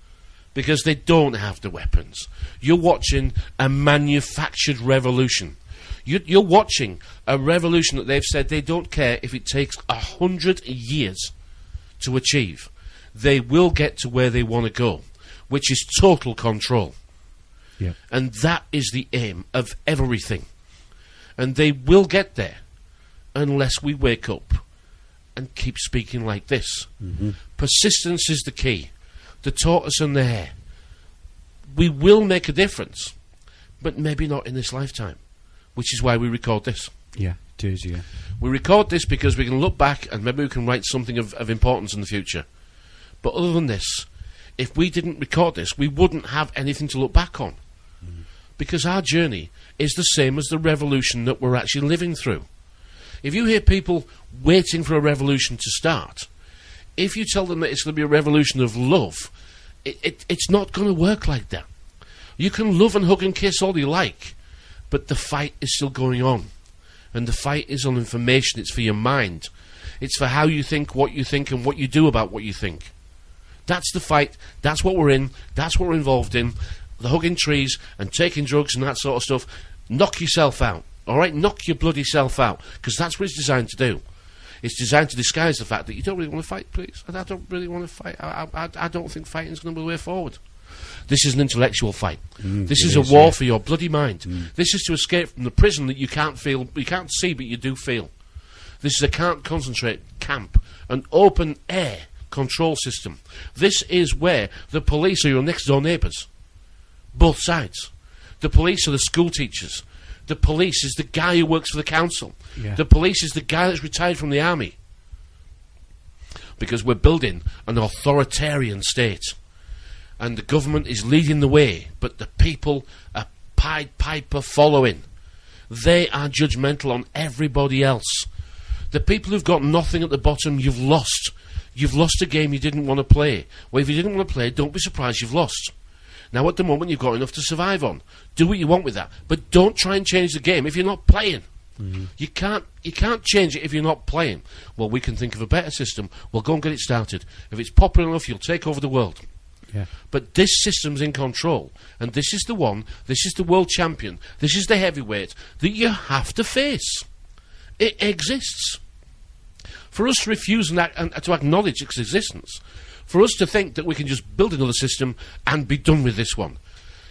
because they don't have the weapons. You're watching a manufactured revolution. You're watching a revolution that they've said they don't care if it takes 100 years to achieve. They will get to where they want to go, which is total control. Yeah. And that is the aim of everything. And they will get there unless we wake up and keep speaking like this. Persistence is the key. The tortoise and the hare. We will make a difference, but maybe not in this lifetime, which is why we record this. Yeah, it is, yeah. We record this because we can look back and maybe we can write something of importance in the future. But other than this, if we didn't record this, we wouldn't have anything to look back on. Because our journey is the same as the revolution that we're actually living through. If you hear people waiting for a revolution to start, if you tell them that it's going to be a revolution of love, it's not going to work like that. You can love and hug and kiss all you like, but the fight is still going on. And the fight is on information. It's for your mind. It's for how you think, and what you do about what you think. That's the fight. That's what we're in. That's what we're involved in. The hugging trees and taking drugs and that sort of stuff. Knock yourself out. All right? Knock your bloody self out. Because that's what it's designed to do. It's designed to disguise the fact that you don't really want to fight, please. I don't really want to fight. I don't think fighting is going to be the way forward. This is an intellectual fight. This is a war for your bloody mind. This is to escape from the prison that you can't feel, you can't see, but you do feel. This is a can't concentrate camp, an open air control system. This is where the police are your next door neighbours. Both sides. The police are the school teachers. The police is the guy who works for the council. Yeah. The police is the guy that's retired from the army. Because we're building an authoritarian state. And the government is leading the way, but the people are Pied Piper following. They are judgmental on everybody else. The people who've got nothing at the bottom, you've lost. You've lost a game you didn't want to play. Well, if you didn't want to play, don't be surprised you've lost. Now, at the moment, you've got enough to survive on. Do what you want with that. But don't try and change the game if you're not playing. You can't change it if you're not playing. Well, we can think of a better system. We'll go and get it started. If it's popular enough, you'll take over the world. Yeah. But this system's in control. And this is the one, this is the world champion, this is the heavyweight that you have to face. It exists. For us to refuse and to acknowledge its existence, for us to think that we can just build another system and be done with this one,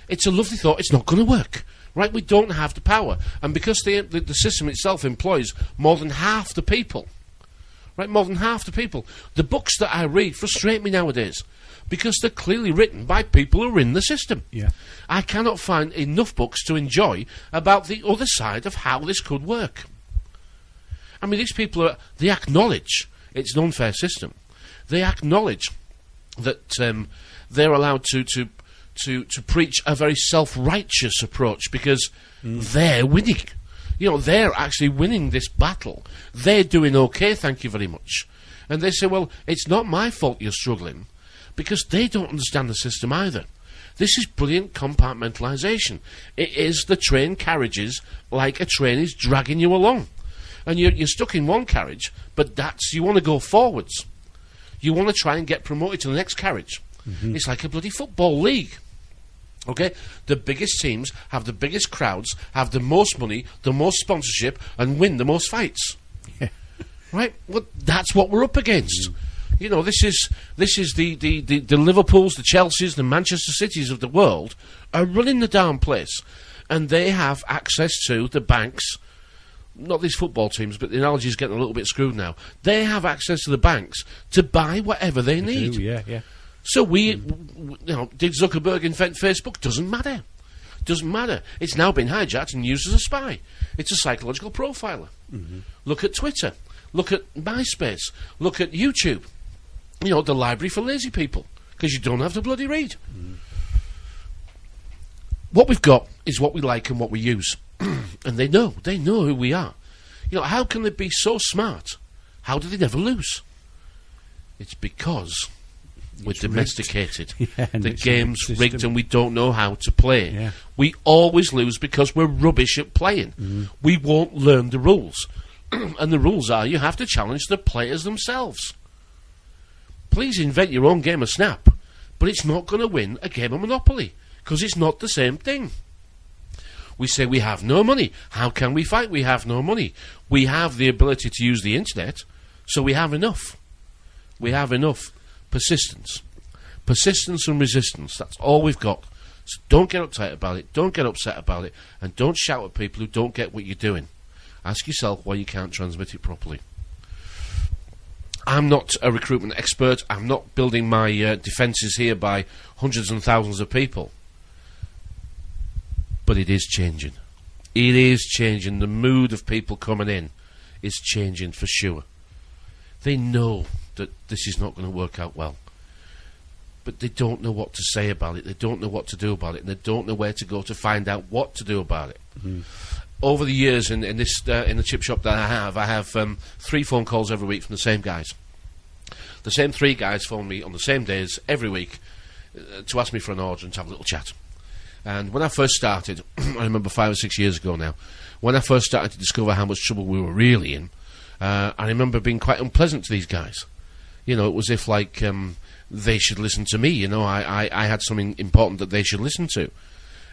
it's a lovely thought. It's not going to work, right? We don't have the power, and because the system itself employs more than half the people, right? More than half the people. The books that I read frustrate me nowadays because they're clearly written by people who are in the system. Yeah. I cannot find enough books to enjoy about the other side of how this could work. I mean, these people they acknowledge it's an unfair system. They acknowledge that they're allowed to preach a very self-righteous approach because they're winning. You know, they're actually winning this battle. They're doing okay, thank you very much. And they say, well, it's not my fault you're struggling, because they don't understand the system either. This is brilliant compartmentalisation. It is the train carriages like a train is dragging you along. And you're stuck in one carriage, but you want to go forwards. You want to try and get promoted to the next carriage. It's like a bloody football league. Okay? The biggest teams have the biggest crowds, have the most money, the most sponsorship, and win the most fights. Yeah. Right? Well, that's what we're up against. You know, this is the Liverpools, the Chelseas, the Manchester Cities of the world are running the darn place. And they have access to the banks. Not these football teams, but the analogy is getting a little bit screwed now. They have access to the banks to buy whatever they need. Yeah. So did Zuckerberg invent Facebook? Doesn't matter. Doesn't matter. It's now been hijacked and used as a spy. It's a psychological profiler. Look at Twitter. Look at MySpace. Look at YouTube. You know, the library for lazy people, because you don't have to bloody read. What we've got is what we like and what we use. And they know who we are. You know, how can they be so smart? How do they never lose? It's because we're domesticated. The game's rigged and we don't know how to play. Yeah. We always lose because we're rubbish at playing. We won't learn the rules. And the rules are you have to challenge the players themselves. Please invent your own game of Snap, but it's not going to win a game of Monopoly, because it's not the same thing. We say we have no money. How can we fight? We have no money. We have the ability to use the internet, so we have enough. We have enough persistence. Persistence and resistance. That's all we've got. So don't get uptight about it. Don't get upset about it. And don't shout at people who don't get what you're doing. Ask yourself why you can't transmit it properly. I'm not a recruitment expert. I'm not building my defences here by hundreds and thousands of people. But it is changing. It is changing. The mood of people coming in is changing for sure. They know that this is not going to work out well. but they don't know what to say about it, they don't know what to do about it, and they don't know where to go to find out what to do about it. Over the years in the chip shop that I have 3 phone calls every week from the same guys. The same 3 guys phone me on the same days every week to ask me for an order and to have a little chat. And when I first started, I remember 5 or 6 years ago now, when I first started to discover how much trouble we were really in, I remember being quite unpleasant to these guys. You know, it was if like they should listen to me. You know, I had something important that they should listen to,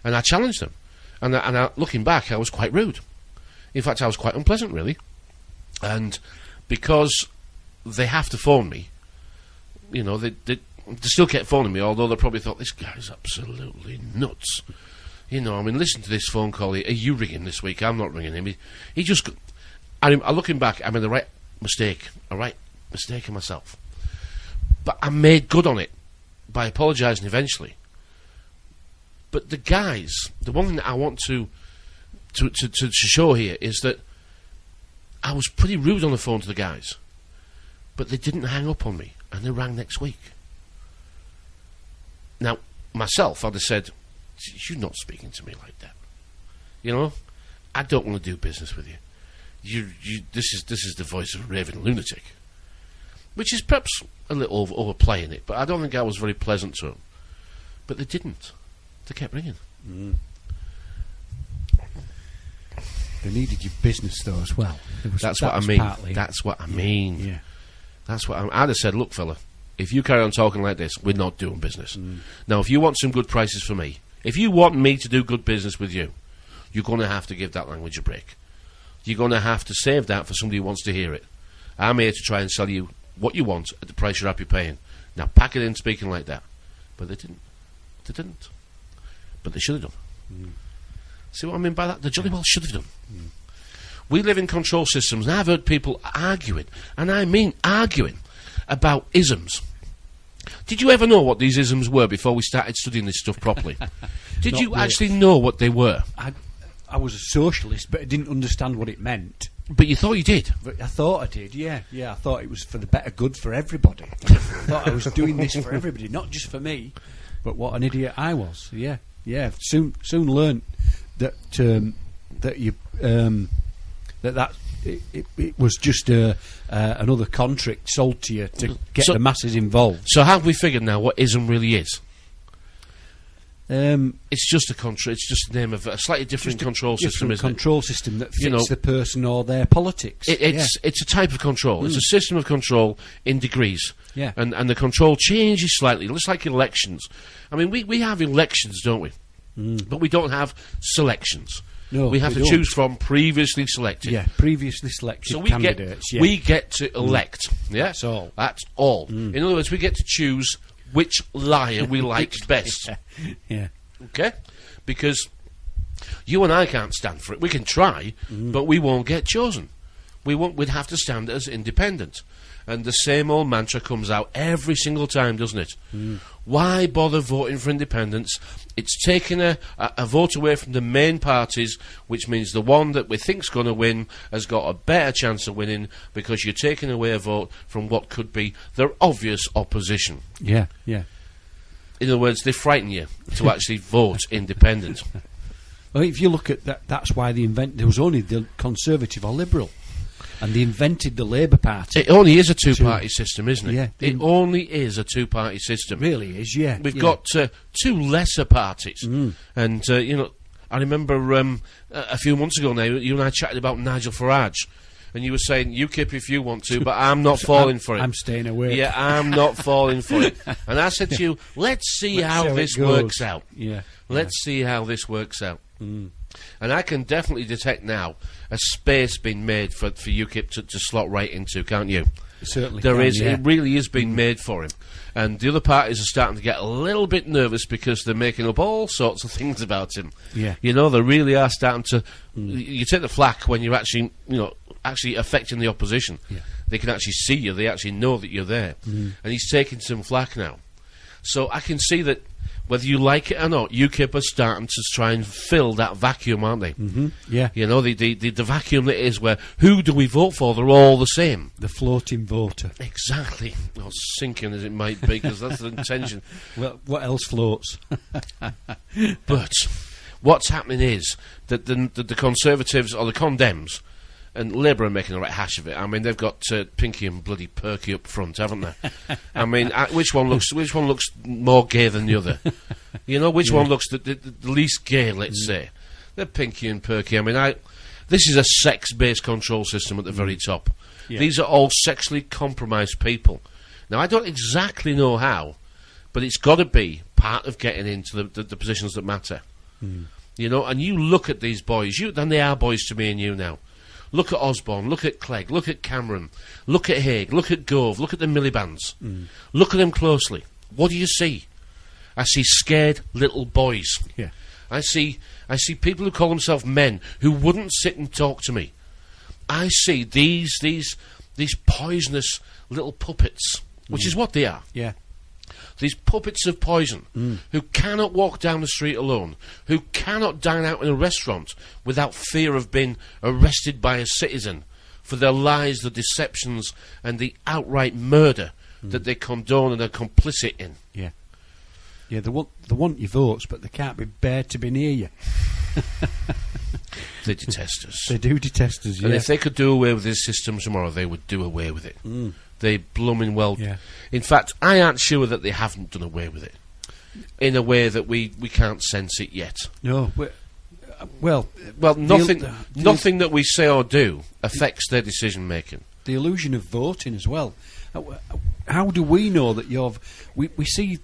and I challenged them. And looking back, I was quite rude. In fact, I was quite unpleasant, really. And because they have to phone me, you know, they still kept phoning me, although they probably thought, this guy's absolutely nuts. You know, I mean, listen to this phone call. Are you ringing this week? I'm not ringing him. He just... looking back, I made the right mistake of myself. But I made good on it by apologising eventually. But the guys, the one thing that I want to show here is that I was pretty rude on the phone to the guys, but they didn't hang up on me, and they rang next week. Now, myself, I'd have said, you're not speaking to me like that. You know, I don't want to do business with you. This is the voice of a raving lunatic, which is perhaps a little overplaying it, but I don't think I was very pleasant to them. But they didn't. They kept ringing. They needed your business though as well. That's what I mean. That's what I mean. Yeah. That's what I'd have said. Look, fella, if you carry on talking like this, we're not doing business. Now, if you want some good prices for me, if you want me to do good business with you, you're going to have to give that language a break. You're going to have to save that for somebody who wants to hear it. I'm here to try and sell you what you want at the price you're happy paying. Now, pack it in speaking like that. But they didn't. They didn't. But they should have done. See what I mean by that? They jolly well should have done. We live in control systems, and I've heard people arguing, and I mean arguing, about isms. Did you ever know what these isms were before we started studying this stuff properly? Did you actually know what they were? I was a socialist, but I didn't understand what it meant. But you thought you did? But I thought I did, yeah. I thought it was for the better good for everybody. I thought I was doing this for everybody, not just for me, but what an idiot I was. Yeah. Soon learned that it was just another contract sold to you to get the masses involved. So have we figured now what ism really is? It's just a it's just the name of a slightly different control system, isn't it? Control system that fits the person or their politics. It's a type of control. It's a system of control in degrees. Yeah. And the control changes slightly, just like elections. I mean, we have elections, don't we? But we don't have selections. No, we have to choose from previously selected. Yeah, previously selected candidates. We get to elect. Yeah, that's all. That's all. In other words, we get to choose which liar we like best. Yeah. Okay? Because you and I can't stand for it. We can try, but we won't get chosen. We'd have to stand as independent. And the same old mantra comes out every single time, doesn't it? Why bother voting for independence? It's taking a vote away from the main parties, which means the one that we think's going to win has got a better chance of winning because you're taking away a vote from what could be their obvious opposition. Yeah. In other words, they frighten you to actually vote independent. Well, if you look at that, that's why there was only the Conservative or Liberal. And they invented the Labour Party. It only is a two-party system, isn't it? Yeah. It only is a two-party system. It really is, yeah. We've got two lesser parties. And, I remember a few months ago now, you and I chatted about Nigel Farage. And you were saying, UKIP if you want to, but I'm not falling for it. I'm staying away. Yeah, I'm not falling for it. And I said to you, let's see how this works out. Yeah. Let's see how this works out. And I can definitely detect now a space being made for UKIP to slot right into, can't you? Certainly there can, is. yeah. It really is being made for him. And the other parties are starting to get a little bit nervous because they're making up all sorts of things about him. Yeah. You know, they really are starting to... You take the flak when you're actually, actually affecting the opposition. Yeah. They can actually see you. They actually know that you're there. And he's taking some flak now. So I can see that whether you like it or not, UKIP are starting to try and fill that vacuum, aren't they? Mm-hmm. Yeah. You know, the vacuum that is where, who do we vote for? They're all the same. The floating voter. Exactly. Well, sinking as it might be, because that's the intention. Well, what else floats? But what's happening is that the Conservatives, or the Condems, and Labour are making a right hash of it. I mean, they've got Pinky and bloody Perky up front, haven't they? I mean, which one looks more gay than the other? You know, which one looks the least gay? Let's say they're Pinky and Perky. I mean, this is a sex-based control system at the very top. Yeah. These are all sexually compromised people. Now, I don't exactly know how, but it's got to be part of getting into the positions that matter. You know, and you look at these boys, and they are boys to me and you now. Look at Osborne, look at Clegg, look at Cameron, look at Haig, look at Gove, look at the Miliband's. Look at them closely. What do you see? I see scared little boys. Yeah. I see people who call themselves men who wouldn't sit and talk to me. I see these poisonous little puppets, which is what they are. Yeah. These puppets of poison who cannot walk down the street alone, who cannot dine out in a restaurant without fear of being arrested by a citizen for their lies, the deceptions, and the outright murder that they condone and are complicit in. Yeah. Yeah, they want your votes, but they can't bear to be near you. They detest us. They do detest us, yeah. And if they could do away with this system tomorrow, they would do away with it. They blooming well. Yeah. In fact, I aren't sure that they haven't done away with it in a way that we can't sense it yet. No, well, nothing that we say or do affects their decision making. The illusion of voting as well. How do we know that we see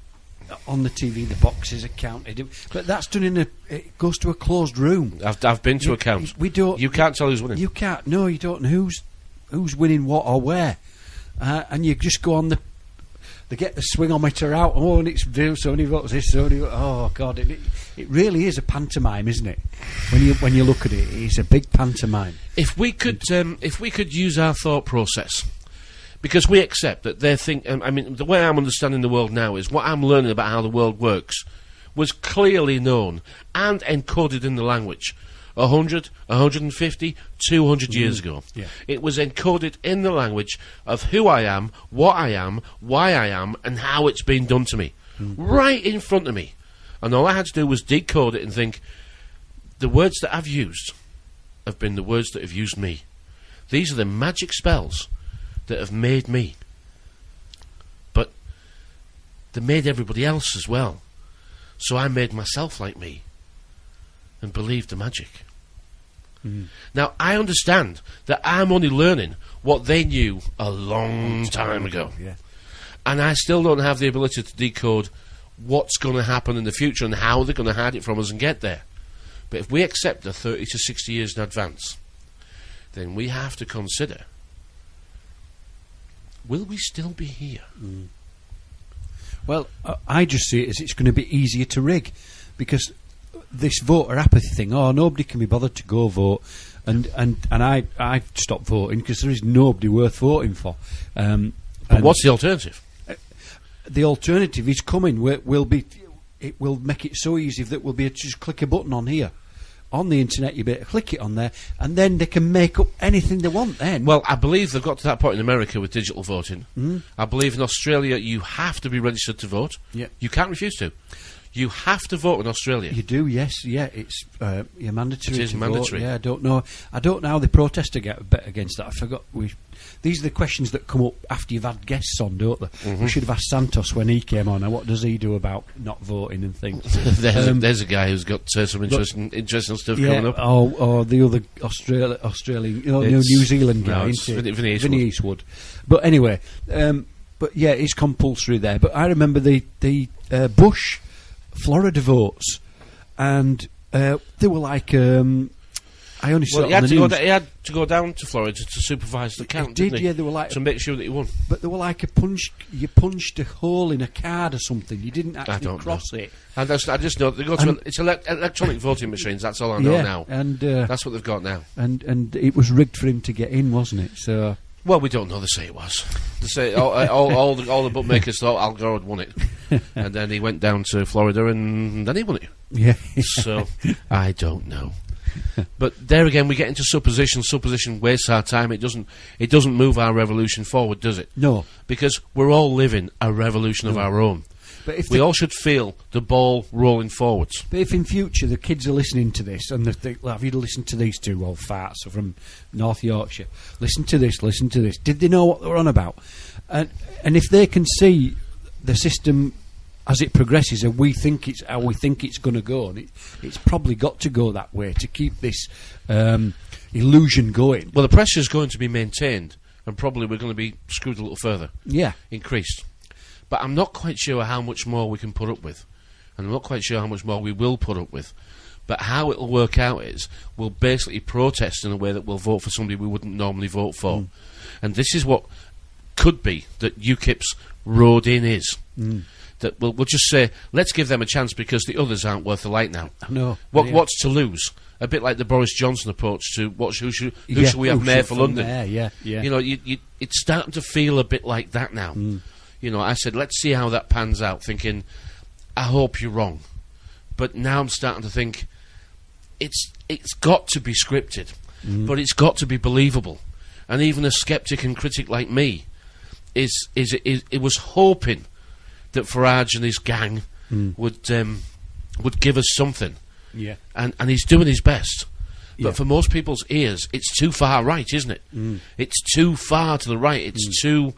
on the TV the boxes are counted, but that's done it goes to a closed room. I've been to a count. We don't. You can't tell who's winning. You can't. No, you don't know who's winning what or where. And you just go on they get the swingometer out. Oh, and it's so many votes. This, so many. Oh God, it really is a pantomime, isn't it? When you look at it, it's a big pantomime. If we could use our thought process, because we accept that they think. I mean, the way I'm understanding the world now is what I'm learning about how the world works was clearly known and encoded in the language 100, 150, 200 years ago. Yeah. It was encoded in the language of who I am, what I am, why I am, and how it's been done to me. Right in front of me. And all I had to do was decode it and think, the words that I've used have been the words that have used me. These are the magic spells that have made me. But they made everybody else as well. So I made myself like me and believed the magic. Now, I understand that I'm only learning what they knew a long time ago. Yeah. And I still don't have the ability to decode what's going to happen in the future and how they're going to hide it from us and get there. But if we accept the 30 to 60 years in advance, then we have to consider, will we still be here? Well, I just see it as it's going to be easier to rig, because this voter apathy thing, nobody can be bothered to go vote, and I've stopped voting because there is nobody worth voting for. But what's the alternative? The alternative is coming. It will make it so easy that we'll be able to just click a button on here. On the internet, you better click it on there, and then they can make up anything they want then. Well, I believe they've got to that point in America with digital voting. I believe in Australia you have to be registered to vote. Yeah. You can't refuse to. You have to vote in Australia. You do, yes, yeah. It's you're mandatory. It is mandatory. Vote. Yeah, I don't know how they protest against that. I forgot. These are the questions that come up after you've had guests on, don't they? We should have asked Santos when he came on. Now, what does he do about not voting and things? there's a guy who's got some interesting stuff coming up. Or the other Australian, New Zealand guy, Vinny Eastwood. But anyway, but yeah, it's compulsory there. But I remember the Bush Florida votes, and they were like I only saw it on the news. He had to go down to Florida to supervise the count, didn't he? Yeah, they were like to make sure that he won. But they were like you punched a hole in a card or something. You didn't actually cross it. And I just know they go to it's electronic voting machines. That's all I know now. And that's what they've got now. And it was rigged for him to get in, wasn't it? So. Well, we don't know. They say it was. They say all the bookmakers thought Al Gore had won it. And then he went down to Florida and then he won it. Yeah. So, I don't know. But there again, we get into supposition. Supposition wastes our time. It doesn't move our revolution forward, does it? No. Because we're all living a revolution of our own. But if we all should feel the ball rolling forwards. But if in future the kids are listening to this and they think, well, have you listened to these two old farts from North Yorkshire? Listen to this. Did they know what they were on about? And if they can see the system as it progresses and we think it's how we think it's going to go, and it's probably got to go that way to keep this illusion going. Well, the pressure is going to be maintained, and probably we're going to be screwed a little further. Yeah. Increased. But I'm not quite sure how much more we can put up with. And I'm not quite sure how much more we will put up with. But how it'll work out is we'll basically protest in a way that we'll vote for somebody we wouldn't normally vote for. And this is what could be that UKIP's road in is. That we'll just say, let's give them a chance because the others aren't worth the light now. No. What's to lose? A bit like the Boris Johnson approach to who should we have mayor for London? Yeah. You know, it's starting to feel a bit like that now. You know, I said, let's see how that pans out, thinking, I hope you're wrong. But now I'm starting to think, it's got to be scripted, but it's got to be believable. And even a sceptic and critic like me it was hoping that Farage and his gang would give us something. Yeah. And he's doing his best. But Yeah. for most people's ears, it's too far right, isn't it? It's too far to the right. It's too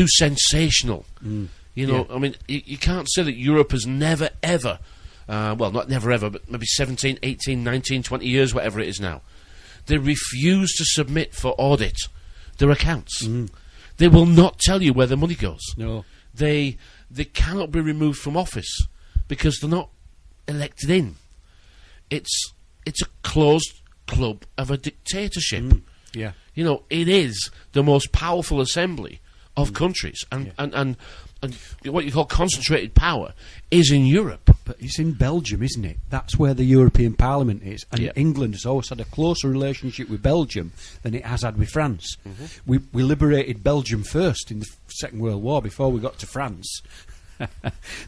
sensational. You know, I mean, you can't say that Europe has never, ever, well, not never, ever, but maybe 17, 18, 19, 20 years, whatever it is now, they refuse to submit for audit their accounts. They will not tell you where the money goes. No. They cannot be removed from office because they're not elected in. It's a closed club of a dictatorship. Yeah. You know, it is the most powerful assembly of countries, and what you call concentrated power is in Europe. But it's in Belgium, isn't it? That's where the European Parliament is. And Yeah. England has always had a closer relationship with Belgium than it has had with France. We liberated Belgium first in the Second World War before we got to France.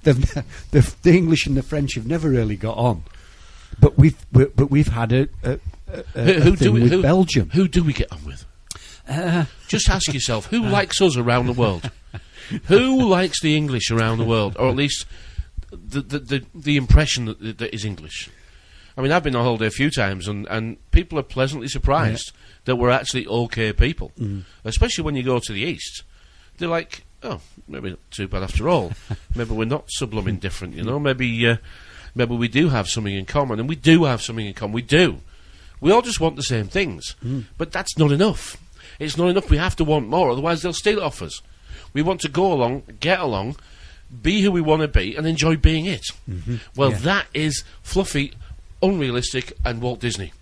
the English and the French have never really got on. But we've had a thing with Belgium. Who do we get on with? Just ask yourself, who likes us around the world? Who likes the English around the world? Or at least the impression that is English. I mean, I've been on holiday a few times, and people are pleasantly surprised that we're actually okay people. Especially when you go to the East. They're like, oh, maybe not too bad after all. Maybe we're not sublime different, you know? Maybe we do have something in common, and we do have something in common. We do. We all just want the same things. But that's not enough. It's not enough. We have to want more, otherwise they'll steal it off us. We want to go along, get along, be who we want to be, and enjoy being it. Well, that is fluffy, unrealistic, and Walt Disney.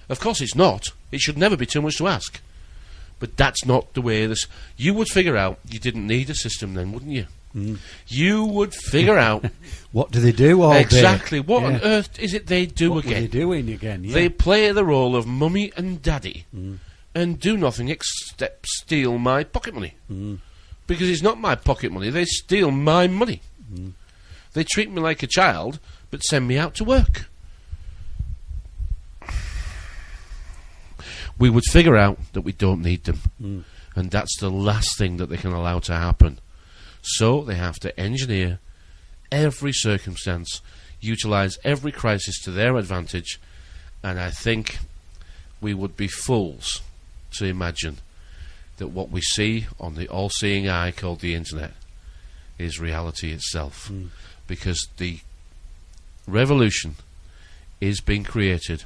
Of course it's not. It should never be too much to ask. But that's not the way this... You would figure out you didn't need a system then, wouldn't you? You would figure out... What do they do all day? Exactly. What on earth is it they do what again? What are they doing again? Yeah. They play the role of mummy and daddy and do nothing except steal my pocket money. Because it's not my pocket money, they steal my money. They treat me like a child, but send me out to work. We would figure out that we don't need them. And that's the last thing that they can allow to happen. So they have to engineer every circumstance, utilise every crisis to their advantage, and I think we would be fools to imagine that what we see on the all-seeing eye called the internet is reality itself. Because the revolution is being created,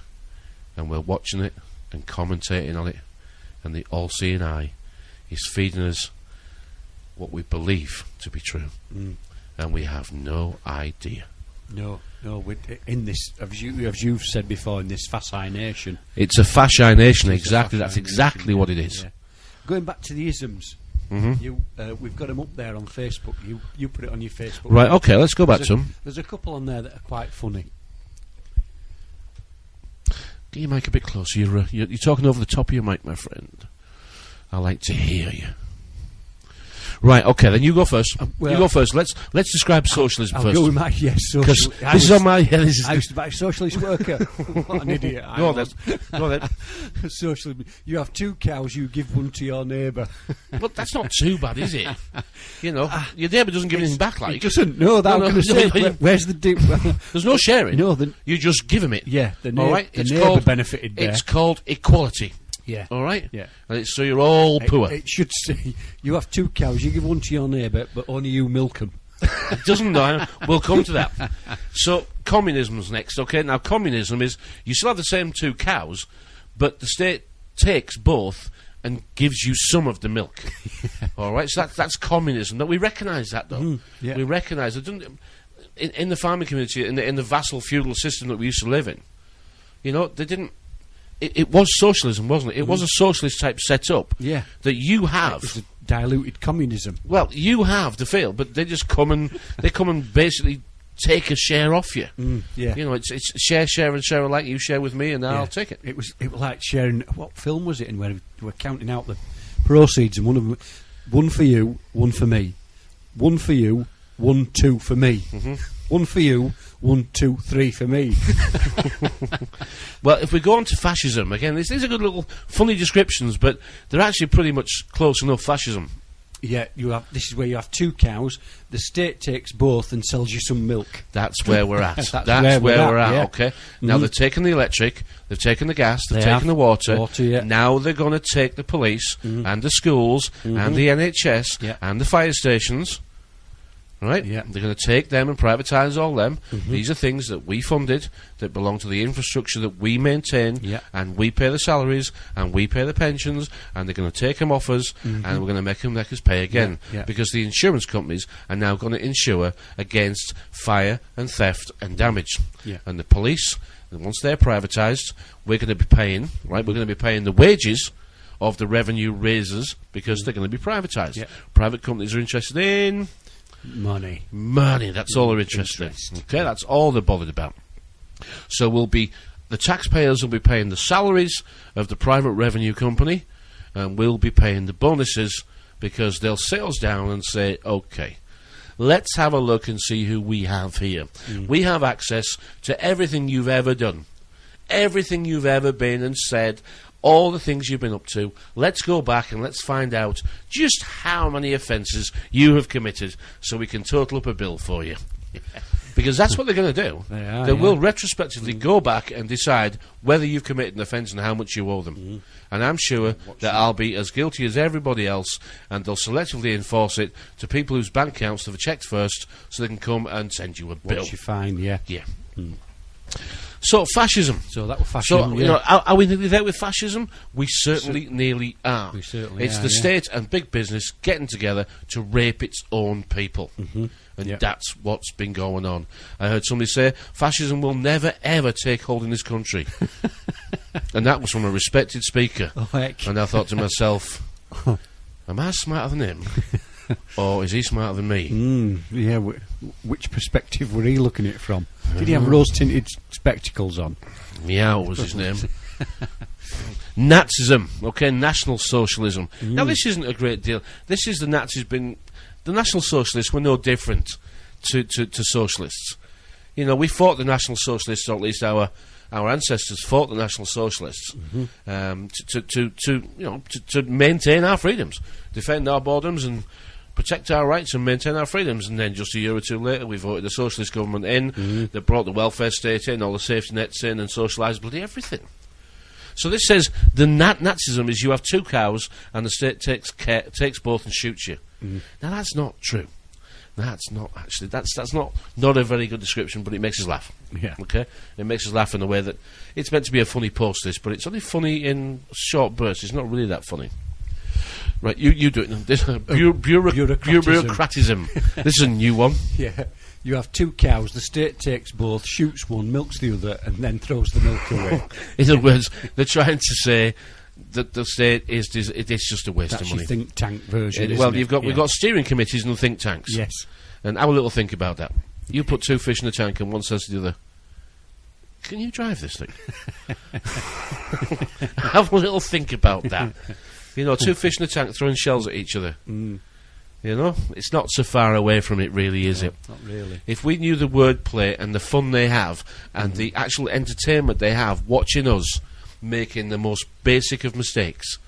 and we're watching it and commentating on it, and the all-seeing eye is feeding us what we believe to be true, and we have no idea. No, in this, as you've said before, in this fascination. It's a fascination, exactly. That's exactly what it is. Yeah. Going back to the isms, we've got them up there on Facebook. You put it on your Facebook. Right, okay, let's go back to them. There's a couple on there that are quite funny. Get your mic a bit closer. You're talking over the top of your mic, my friend. I like to hear you. Right, okay, then you go first. well- you go first. Let's describe socialism I'll first. go with my Because this is on my... Yeah, this is I used to be a socialist worker. What an idiot I Go on then. was. Go on then. Socialism. You have 2 cows, you give one to your neighbour. But that's not too bad, is it? You know, your neighbour doesn't give anything back, like. It doesn't. No, that No, I'm no, going to say. no, Where's the... There's no sharing. No, You just give them it. yeah, the All right? neighbour benefited there. It's called equality. Yeah. All right? Yeah. And it's so you're all poor. It should say, you have 2 cows, you give one to your neighbour, but only you milk them. It doesn't know. We'll come to that. So communism's next. Okay. Now communism is you still have the same 2 cows, but the state takes both and gives you some of the milk. All right. So that's communism. Now we recognise that though. yeah. We recognise it. In the farming community, in the vassal feudal system that we used to live in, you know, they didn't. It was socialism, wasn't it? It was a socialist type setup. Yeah. That you have. It's a diluted communism. Well, you have the field, but they just come and basically take a share off you. Yeah. You know, it's share and share alike. You share with me, and I'll take it. It was like sharing. What film was it in where we were counting out the proceeds, and one of them, 1 for you, 1 for me, 1 for you, 1, 2 for me, 1 for you, 1, 2, 3 for me. Well, if we go on to fascism again, these are good little funny descriptions, but they're actually pretty much close enough. Fascism. Yeah, this is where you have 2 cows. The state takes both and sells you some milk. That's where we're at. That's where we're at. yeah. Okay. Now they've taken the electric, they've taken the gas, they've taken the water. Yeah. Now they're going to take the police and the schools and the NHS Yeah. and the fire stations. Right? Yeah. They're going to take them and privatise all them. These are things that we funded, that belong to the infrastructure that we maintain, Yeah. and we pay the salaries, and we pay the pensions, and they're going to take them off us, and we're going to make us pay again. Yeah. Because the insurance companies are now going to insure against fire and theft and damage. Yeah. And the police, and once they're privatised, we're going to be paying, right, we're going to be paying the wages of the revenue raisers because they're going to be privatised. Yeah. Private companies are interested in... Money. That's all they're interested in. Okay, that's all they're bothered about. So the taxpayers will be paying the salaries of the private revenue company, and we'll be paying the bonuses because they'll sit us down and say, okay, let's have a look and see who we have here. We have access to everything you've ever done, everything you've ever been and said, all the things you've been up to. Let's go back and let's find out just how many offences you have committed so we can total up a bill for you. Because that's what they're going to do. They will retrospectively go back and decide whether you've committed an offence and how much you owe them. And I'm sure that I'll be as guilty as everybody else, and they'll selectively enforce it to people whose bank accounts they've checked first so they can come and send you a bill. What's you find, yeah. Yeah. So, fascism. So that was fascism, So, you know, are we nearly there with fascism? We certainly nearly are. We certainly it's are, the yeah. state and big business getting together to rape its own people. And Yep. that's what's been going on. I heard somebody say, fascism will never, ever take hold in this country. And that was from a respected speaker. Oh, heck. And I thought to myself, am I smarter than him? Or is he smarter than me? Yeah, which perspective were he looking at it from? Did he have rose-tinted spectacles on? Meow was his name. Nazism, okay, National Socialism. Now, this isn't a great deal. This is the Nazis been... The National Socialists were no different to socialists. You know, we fought the National Socialists, or at least our ancestors fought the National Socialists to maintain our freedoms, defend our borders and protect our rights and maintain our freedoms. And then just a year or two later, we voted the socialist government in, that brought the welfare state in, all the safety nets in, and socialised bloody everything. So this says the Nazism is you have 2 cows and the state takes both and shoots you. Now that's not true. That's not actually. That's not a very good description, but it makes us laugh. Yeah. Okay. It makes us laugh in a way that it's meant to be a funny post. This, but it's only funny in short bursts. It's not really that funny. Right. You do it. This bureaucratism. This is a new one. Yeah. You have 2 cows, the state takes both, shoots one, milks the other, and then throws the milk away. In other words, they're trying to say that the state it's just a waste That's of your money. think tank version. Well, isn't it? we've got steering committees and think tanks. Yes. And have a little think about that. You put 2 fish in a tank and one says to the other, can you drive this thing? Have a little think about that. You know, 2 fish in a tank throwing shells at each other. You know, it's not so far away from it, really, is it? Not really. If we knew the wordplay and the fun they have and the actual entertainment they have watching us making the most basic of mistakes,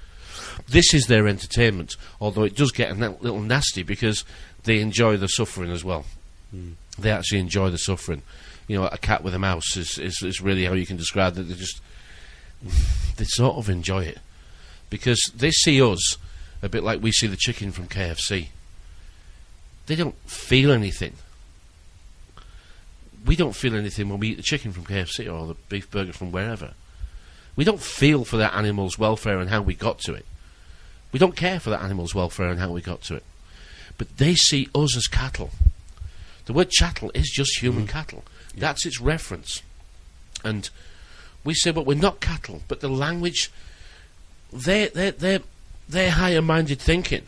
this is their entertainment, although it does get a little nasty because they enjoy the suffering as well. They actually enjoy the suffering. You know, a cat with a mouse is really how you can describe it. They sort of enjoy it because they see us a bit like we see the chicken from KFC. They don't feel anything. We don't feel anything when we eat the chicken from KFC or the beef burger from wherever. We don't feel for that animal's welfare and how we got to it. We don't care for that animal's welfare and how we got to it. But they see us as cattle. The word chattel is just human cattle. That's its reference. And we say, but we're not cattle. But the language, they're higher-minded thinking.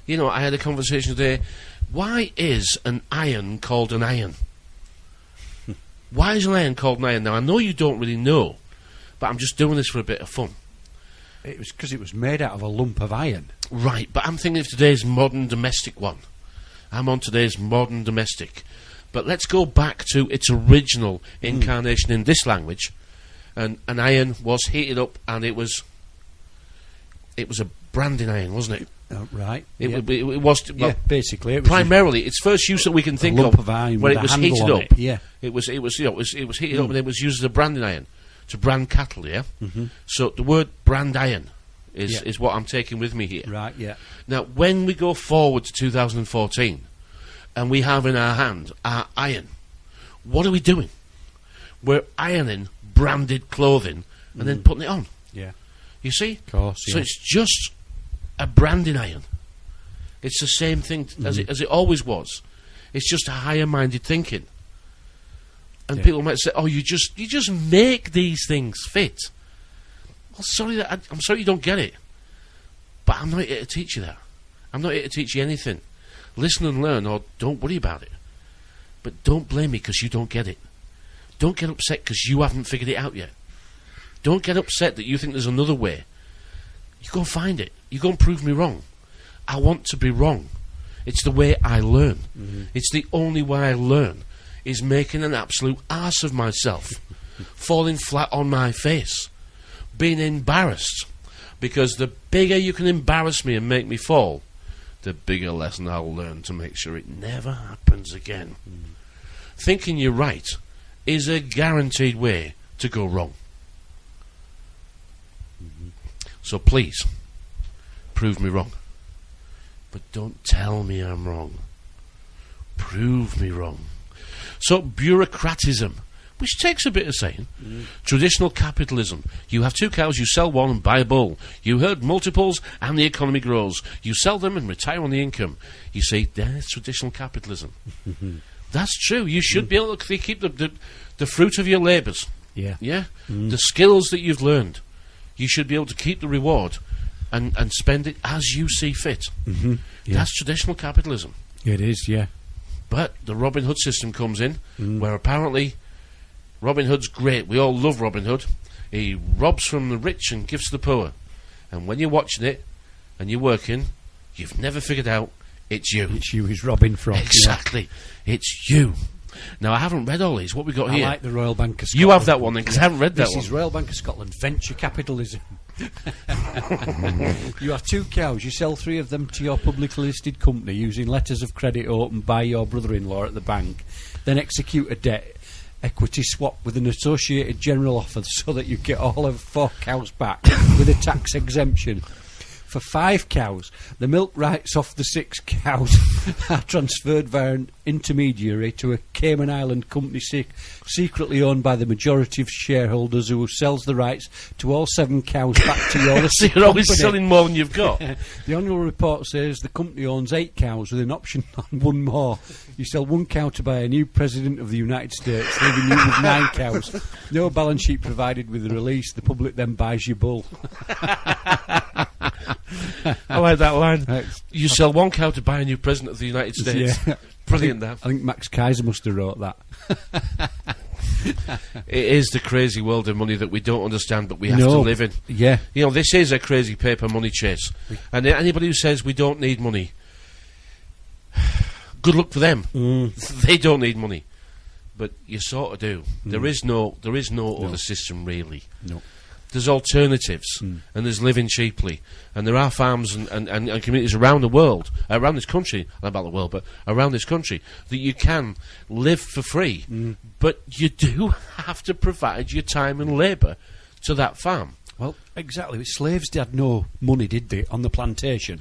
You know, I had a conversation today. Why is an iron called an iron? Why is an iron called an iron? Now, I know you don't really know, but I'm just doing this for a bit of fun. It was because it was made out of a lump of iron. Right, but I'm thinking of today's modern domestic one. I'm on today's modern domestic. But let's go back to its original incarnation in this language. And an iron was heated up, and it was a branding iron, wasn't it? Right. It was basically. It was primarily its first use that we can think of iron where it was heated up. Yeah. It was heated up, and it was used as a branding iron to brand cattle. Yeah. So the word brand iron is what I'm taking with me here. Right. Yeah. Now, when we go forward to 2014, and we have in our hand our iron, what are we doing? We're ironing branded clothing and then putting it on. Yeah. You see? Of course. So it's just a branding iron. It's the same thing as it always was. It's just a higher-minded thinking. And people might say, "Oh, you just make these things fit." Well, I'm sorry you don't get it, but I'm not here to teach you that. I'm not here to teach you anything. Listen and learn, or don't worry about it. But don't blame me because you don't get it. Don't get upset because you haven't figured it out yet. Don't get upset that you think there's another way. You go and find it. You go and prove me wrong. I want to be wrong. It's the way I learn. It's the only way I learn, is making an absolute arse of myself, falling flat on my face, being embarrassed. Because the bigger you can embarrass me and make me fall, the bigger lesson I'll learn to make sure it never happens again. Thinking you're right is a guaranteed way to go wrong. So please, prove me wrong. But don't tell me I'm wrong. Prove me wrong. So bureaucratism, which takes a bit of saying. Traditional capitalism. You have 2 cows, you sell one and buy a bull. You herd multiples and the economy grows. You sell them and retire on the income. You see, there's traditional capitalism. That's true. You should be able to keep the fruit of your labours. Yeah. Yeah? The skills that you've learned. You should be able to keep the reward and spend it as you see fit. Yeah. That's traditional capitalism. It is, yeah. But the Robin Hood system comes in, where apparently Robin Hood's great. We all love Robin Hood. He robs from the rich and gives to the poor. And when you're watching it and you're working, you've never figured out it's you. It's you he's robbing from. Exactly. Yeah. It's you. Now, I haven't read all these. What we got here? I like the Royal Bank of Scotland. You have that one then, because I haven't read that one. This is Royal Bank of Scotland, venture capitalism. You have 2 cows, you sell 3 of them to your publicly listed company using letters of credit opened by your brother-in-law at the bank, then execute a debt equity swap with an associated general offer so that you get all of 4 cows back with a tax exemption. For 5 cows, the milk rights off the 6 cows are transferred via an intermediary to a Cayman Island company secretly owned by the majority of shareholders, who sells the rights to all 7 cows back to your So you're always selling more than you've got. The annual report says the company owns 8 cows with an option on 1 more. You sell 1 cow to buy a new president of the United States, leaving you with 9 cows. No balance sheet provided with the release. The public then buys your bull. I like that line. You sell 1 cow to buy a new president of the United States. Yeah. Brilliant, that. I think Max Kaiser must have wrote that. It is the crazy world of money that we don't understand, but we have to live in. Yeah. You know, this is a crazy paper money chase. And anybody who says we don't need money, good luck for them. They don't need money, but you sort of do. There is no other system really. No. There's alternatives, and there's living cheaply, and there are farms and communities around the world, around this country, not about the world, but around this country, that you can live for free, but you do have to provide your time and labour to that farm. Well, exactly. Slaves had no money, did they, on the plantation?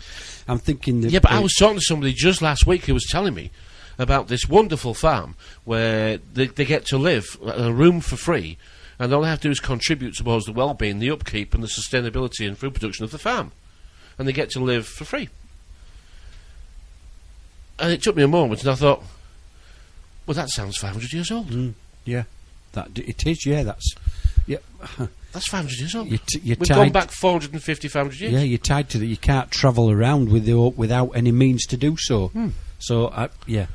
I'm thinking that... Yeah, but I was talking to somebody just last week who was telling me about this wonderful farm where they get to live in a room for free, and all they have to do is contribute towards the well-being, the upkeep, and the sustainability and food production of the farm. And they get to live for free. And it took me a moment, and I thought, well, that sounds 500 years old. Yeah, it is, yeah, that's... Yeah. That's 500 years old. We've gone back 450, 500 years. Yeah, you're tied to that. You can't travel around without any means to do so. So, yeah.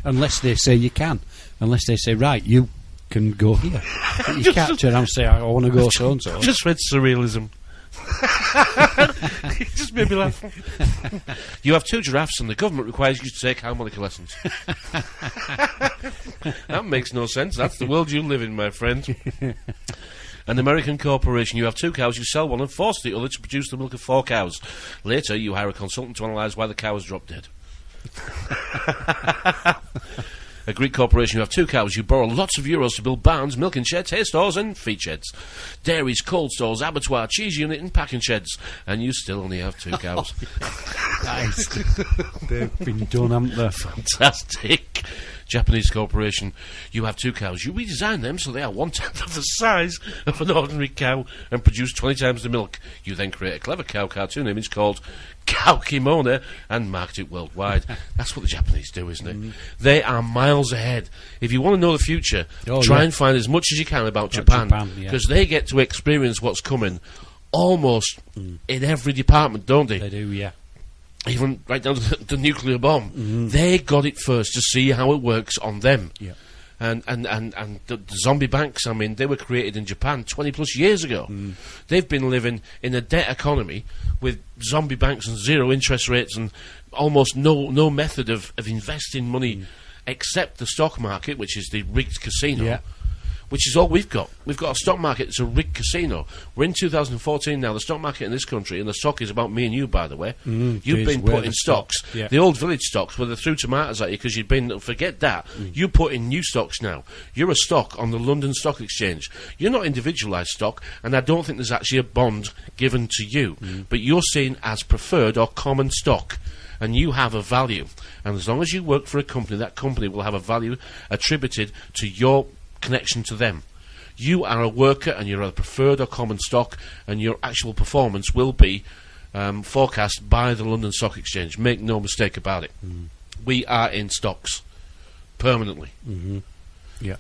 Unless they say you can. Unless they say, right, you can go here. But you can't turn around and say, I want to go so-and-so. I just read surrealism. It just made me laugh. You have 2 giraffes and the government requires you to take harmonica lessons. That makes no sense. That's the world you live in, my friend. An American corporation, you have 2 cows, you sell one and force the other to produce the milk of 4 cows. Later, you hire a consultant to analyse why the cow has dropped dead. A Greek corporation, you have 2 cows, you borrow lots of euros to build barns, milking sheds, hay stores and feed sheds. Dairies, cold stores, abattoir, cheese unit and packing sheds. And you still only have 2 cows. Nice. They've been done, haven't they? Fantastic. Japanese corporation, you have 2 cows, you redesign them so they are 1/10 of the size of an ordinary cow and produce 20 times the milk. You then create a clever cow cartoon image called Cow Kimono and market it worldwide. That's what the Japanese do, isn't it? They are miles ahead. If you want to know the future, try and find as much as you can about Japan, because they get to experience what's coming almost in every department, don't they? They do, yeah. Even right down to the nuclear bomb. They got it first to see how it works on them. Yeah. And the zombie banks, I mean, they were created in Japan 20 plus years ago. They've been living in a debt economy with zombie banks and 0 interest rates and almost no method of investing money except the stock market, which is the rigged casino. Which is all we've got. We've got a stock market that's a rigged casino. We're in 2014 now. The stock market in this country, and the stock is about me and you, by the way. You've been put in stocks. Yeah. The old village stocks where they threw tomatoes at you because you'd been... Forget that. You put in new stocks now. You're a stock on the London Stock Exchange. You're not individualised stock, and I don't think there's actually a bond given to you. But you're seen as preferred or common stock. And you have a value. And as long as you work for a company, that company will have a value attributed to your connection to them. You are a worker and you're a preferred or common stock, and your actual performance will be forecast by the London Stock Exchange. Make no mistake about it. We are in stocks permanently. Yeah.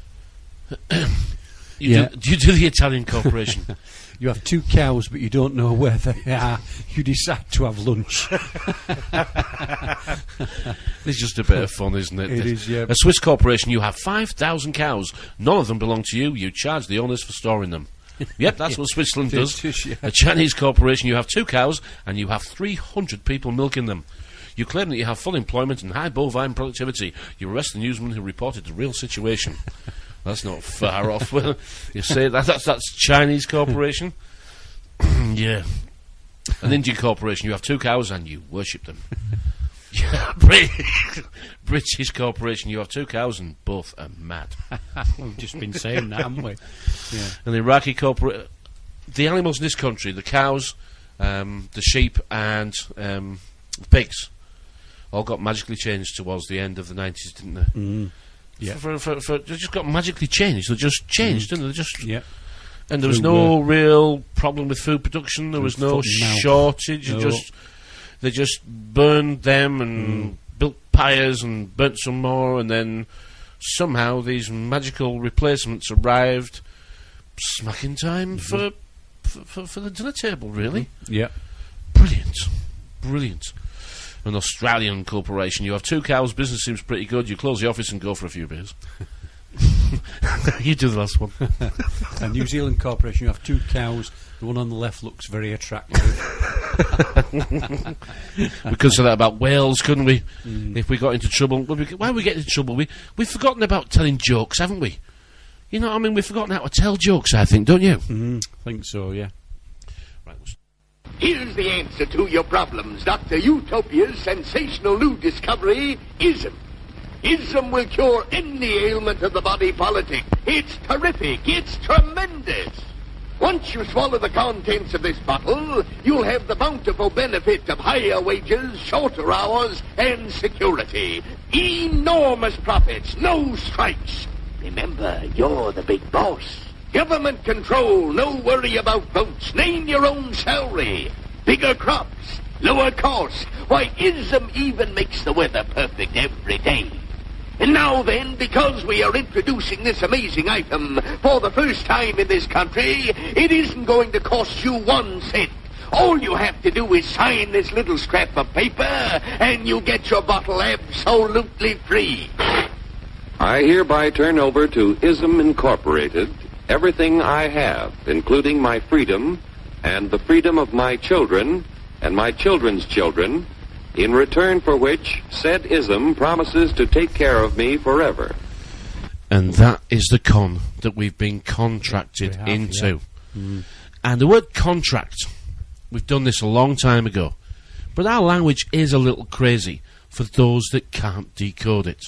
Do you do the Italian corporation? You have 2 cows, but you don't know where they are. You decide to have lunch. It's just a bit of fun, isn't it? It is, yeah. A Swiss corporation, you have 5,000 cows. None of them belong to you. You charge the owners for storing them. Yep, that's what Switzerland does. A Chinese corporation, you have 2 cows, and you have 300 people milking them. You claim that you have full employment and high bovine productivity. You arrest the newsman who reported the real situation. That's not far off. You say that's Chinese corporation. Yeah. An Indian corporation, you have 2 cows and you worship them. Yeah. British corporation, you have 2 cows and both are mad. We've just been saying that, haven't we? Yeah. An Iraqi corporation, the animals in this country, the cows, the sheep and the pigs, all got magically changed towards the end of the 90s, didn't they? Yeah. They just got magically changed. They just changed, didn't they? They just, and there was Food, no real problem with food production. There was no shortage. No. They just burned them and built pyres and burnt some more, and then somehow these magical replacements arrived smack in time for the dinner table. Really, yeah, brilliant. An Australian corporation, you have 2 cows, business seems pretty good, you close the office and go for a few beers. You do the last one. A New Zealand corporation, you have 2 cows. The one on the left looks very attractive. We could say that about Wales, couldn't we? If we got into trouble. Why we get into trouble? We've forgotten about telling jokes, haven't we? You know what I mean? We've forgotten how to tell jokes, I think, don't you? I think so, yeah. Right. Here's the answer to your problems. Dr. Utopia's sensational new discovery, ISM. ISM will cure any ailment of the body politic. It's terrific. It's tremendous. Once you swallow the contents of this bottle, you'll have the bountiful benefit of higher wages, shorter hours, and security. Enormous profits, no strikes. Remember, you're the big boss. Government control, no worry about votes. Name your own salary. Bigger crops, lower costs. Why, ISM even makes the weather perfect every day. And now then, because we are introducing this amazing item for the first time in this country, it isn't going to cost you 1 cent. All you have to do is sign this little scrap of paper, and you get your bottle absolutely free. I hereby turn over to ISM Incorporated everything I have, including my freedom and the freedom of my children and my children's children, in return for which said ISM promises to take care of me forever. And that is the con that we've been contracted into. And the word contract, we've done this a long time ago, but our language is a little crazy for those that can't decode it.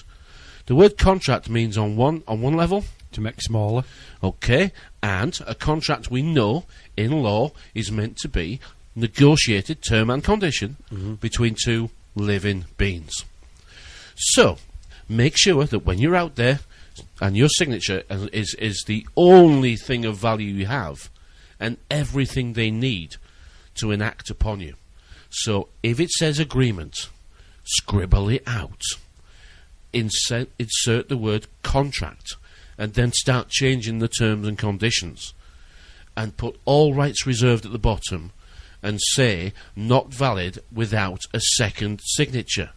The word contract means on one level, to make smaller. Okay, and a contract we know in law is meant to be negotiated term and condition between 2 living beings. So, make sure that when you're out there and your signature is the only thing of value you have and everything they need to enact upon you. So, if it says agreement, scribble it out. Insert the word contract and then start changing the terms and conditions and put all rights reserved at the bottom and say not valid without a second signature.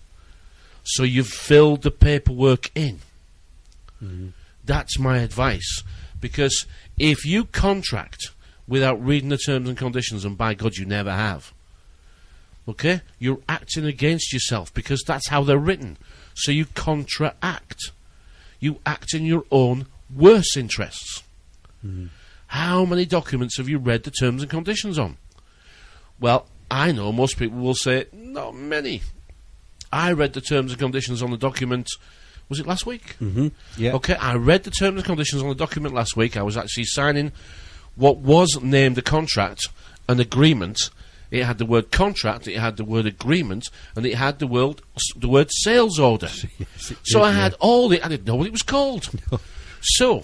So you've filled the paperwork in. That's my advice. Because if you contract without reading the terms and conditions, and by God you never have, okay, you're acting against yourself because that's how they're written. So you contract. You act in your own worse interests. How many documents have you read the terms and conditions on? Well, I know most people will say, not many. I read the terms and conditions on the document, was it last week? Yeah. Okay, I read the terms and conditions on the document last week. I was actually signing what was named a contract, an agreement. It had the word contract, it had the word agreement, and it had the word sales order. So I had all the... I didn't know what it was called. So,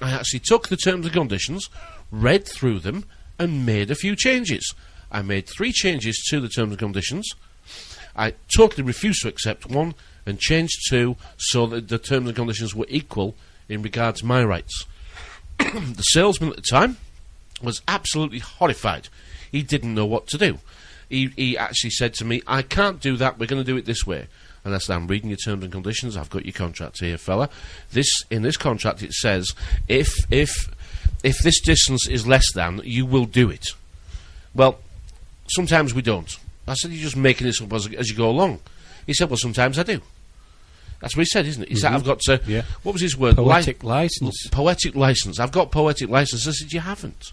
I actually took the terms and conditions, read through them, and made a few changes. I made 3 changes to the terms and conditions. I totally refused to accept 1 and changed 2 so that the terms and conditions were equal in regard to my rights. The salesman at the time was absolutely horrified. He didn't know what to do. He actually said to me, I can't do that, we're going to do it this way. And I said, I'm reading your terms and conditions, I've got your contract here, fella. In this contract it says, if this distance is less than, you will do it. Well, sometimes we don't. I said, you're just making this up as you go along. He said, well, sometimes I do. That's what he said, isn't it? He said, I've got to... Yeah. What was his word? Poetic license. Poetic license. I've got poetic license. I said, you haven't.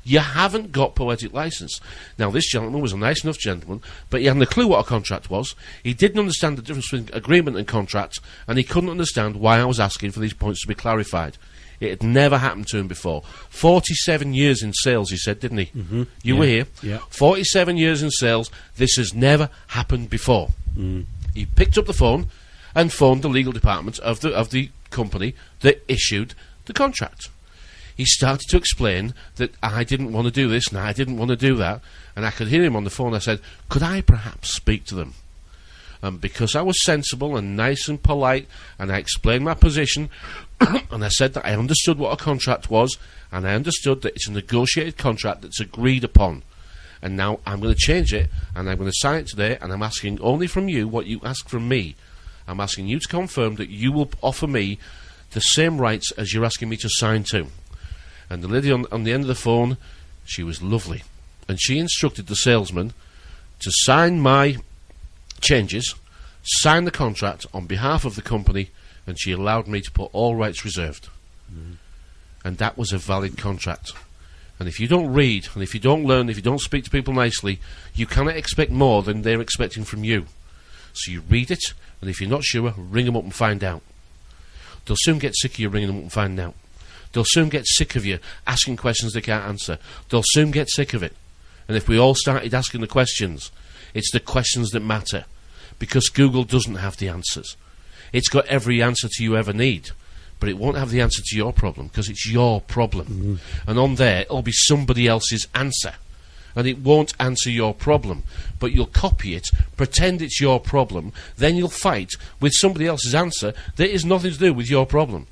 You haven't got poetic license. Now, this gentleman was a nice enough gentleman, but he hadn't a clue what a contract was. He didn't understand the difference between agreement and contract, and he couldn't understand why I was asking for these points to be clarified. It had never happened to him before. 47 years in sales, he said, didn't he? You were here. Yeah. 47 years in sales. This has never happened before. He picked up the phone and phoned the legal department of the company that issued the contract. He started to explain that I didn't want to do this and I didn't want to do that, and I could hear him on the phone. I said, could I perhaps speak to them? Because I was sensible and nice and polite, and I explained my position, and I said that I understood what a contract was, and I understood that it's a negotiated contract that's agreed upon. And now I'm going to change it, and I'm going to sign it today, and I'm asking only from you what you ask from me. I'm asking you to confirm that you will offer me the same rights as you're asking me to sign to. And the lady on the end of the phone, she was lovely. And she instructed the salesman to sign my changes, sign the contract on behalf of the company, and she allowed me to put all rights reserved. And that was a valid contract. And if you don't read, and if you don't learn, if you don't speak to people nicely, you cannot expect more than they're expecting from you. So you read it, and if you're not sure, ring them up and find out. They'll soon get sick of you ringing them up and finding out. They'll soon get sick of you asking questions they can't answer. They'll soon get sick of it. And if we all started asking the questions, it's the questions that matter. Because Google doesn't have the answers. It's got every answer to you ever need. But it won't have the answer to your problem, because it's your problem. And on there, it'll be somebody else's answer. And it won't answer your problem. But you'll copy it, pretend it's your problem, then you'll fight with somebody else's answer that is nothing to do with your problem.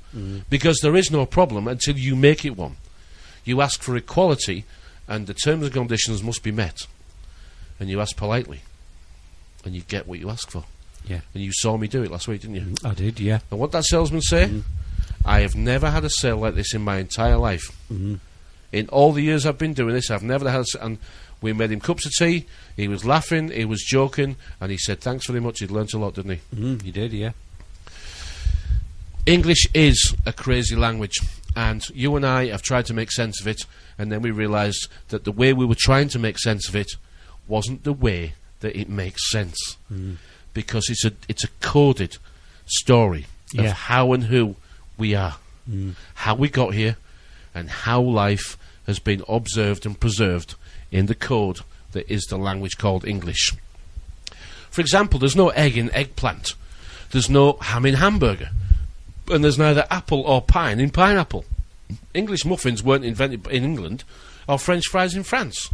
Because there is no problem until you make it one. You ask for equality, and the terms and conditions must be met. And you ask politely. And you get what you ask for. Yeah. And you saw me do it last week, didn't you? I did, yeah. And what that salesman say? I have never had a sale like this in my entire life. In all the years I've been doing this, I've never had a sale. And we made him cups of tea, he was laughing, he was joking, and he said thanks very much. He'd learnt a lot, didn't he? He did, yeah. English is a crazy language, and you and I have tried to make sense of it, and then we realised that the way we were trying to make sense of it wasn't the way that it makes sense. Because it's a coded story of how and who we are, how we got here, and how life has been observed and preserved in the code that is the language called English. For example, there's no egg in eggplant, there's no ham in hamburger, and there's neither apple or pine in pineapple. English muffins weren't invented in England, or French fries in France.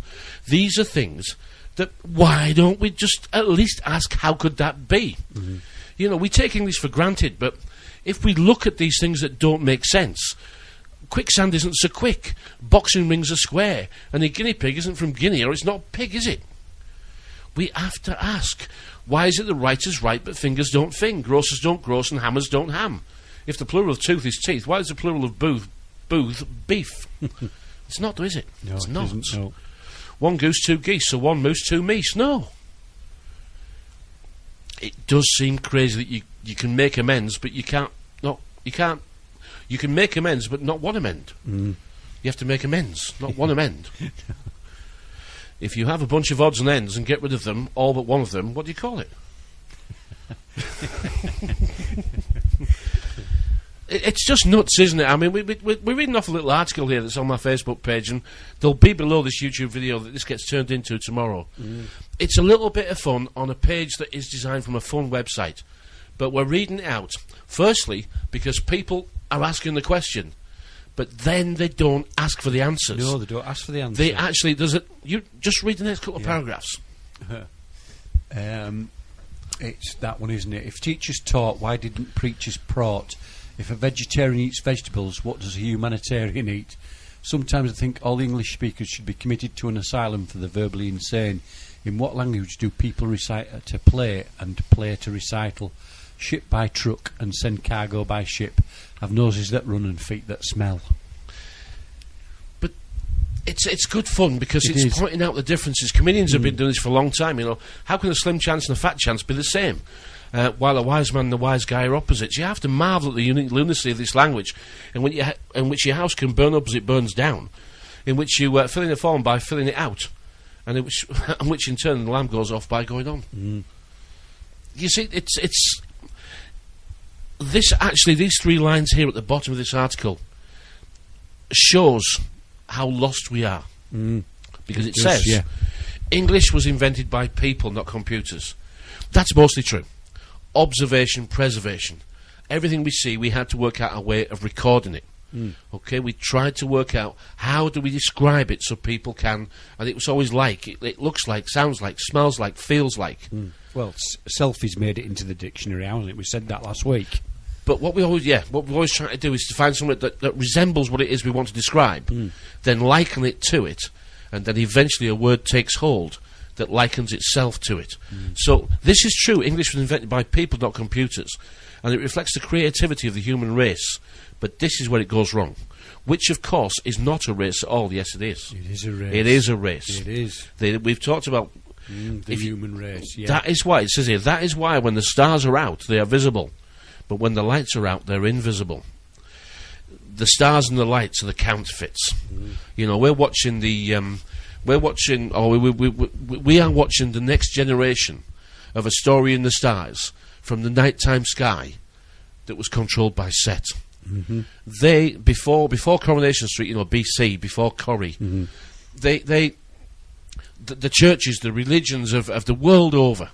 These are things that, why don't we just at least ask how could that be? You know, we take English for granted, but if we look at these things that don't make sense, quicksand isn't so quick, boxing rings are square, and a guinea pig isn't from Guinea, or it's not pig, is it? We have to ask, why is it the writers write but fingers don't fing, grocers don't gross and hammers don't ham? If the plural of tooth is teeth, why is the plural of booth beef? It's not, though, is it? No, it's it not. isn't, no. One goose, two geese, so one moose, two meese. No. It does seem crazy that you can make amends, but you can't. No, you can't. You can make amends, but not one amend. You have to make amends, not one amend. If you have a bunch of odds and ends and get rid of them, all but one of them, what do you call it? It's just nuts, isn't it? I mean, we're reading off a little article here that's on my Facebook page, and there'll be below this YouTube video that this gets turned into tomorrow. It's a little bit of fun on a page that is designed from a fun website, but we're reading it out. Firstly, because people are asking the question, but then they don't ask for the answers. No, they don't ask for the answers. They actually, you just read the next couple of paragraphs. It's that one, isn't it? If teachers taught, why didn't preachers prate? If a vegetarian eats vegetables, what does a humanitarian eat? Sometimes I think all English speakers should be committed to an asylum for the verbally insane. In what language do people recite to play and play to recital? Ship by truck and send cargo by ship. Have noses that run and feet that smell. But it's good fun because it's pointing out the differences. Comedians have been doing this for a long time. You know, how can a slim chance and a fat chance be the same? While a wise man and a wise guy are opposites. You have to marvel at the unique lunacy of this language, in which your house can burn up as it burns down, in which you fill in a form by filling it out, and in which in turn the alarm goes off by going on. You see, it's this actually. These three lines here at the bottom of this article shows how lost we are, because it says English was invented by people, not computers. That's mostly true. Observation, preservation. Everything we see, we had to work out a way of recording it. Okay, we tried to work out how do we describe it so people can, and it was always like, it looks like, sounds like, smells like, feels like. Well, selfies made it into the dictionary, hasn't it? We said that last week. But what we always try to do is to find something that resembles what it is we want to describe, then liken it to it, and then eventually a word takes hold that likens itself to it. So this is true. English was invented by people, not computers, and it reflects the creativity of the human race. But this is where it goes wrong, which, of course, is not a race at all. Yes, it is. It is a race. It is a race. It is. We've talked about the human race, yeah. That is why, it says here, that is why when the stars are out, they are visible. But when the lights are out, they're invisible. The stars and the lights are the counterfeits. You know, we are watching the next generation of A Story in the Stars from the nighttime sky that was controlled by Set. They, before Coronation Street, you know, BC, before Corrie, the churches, the religions of the world over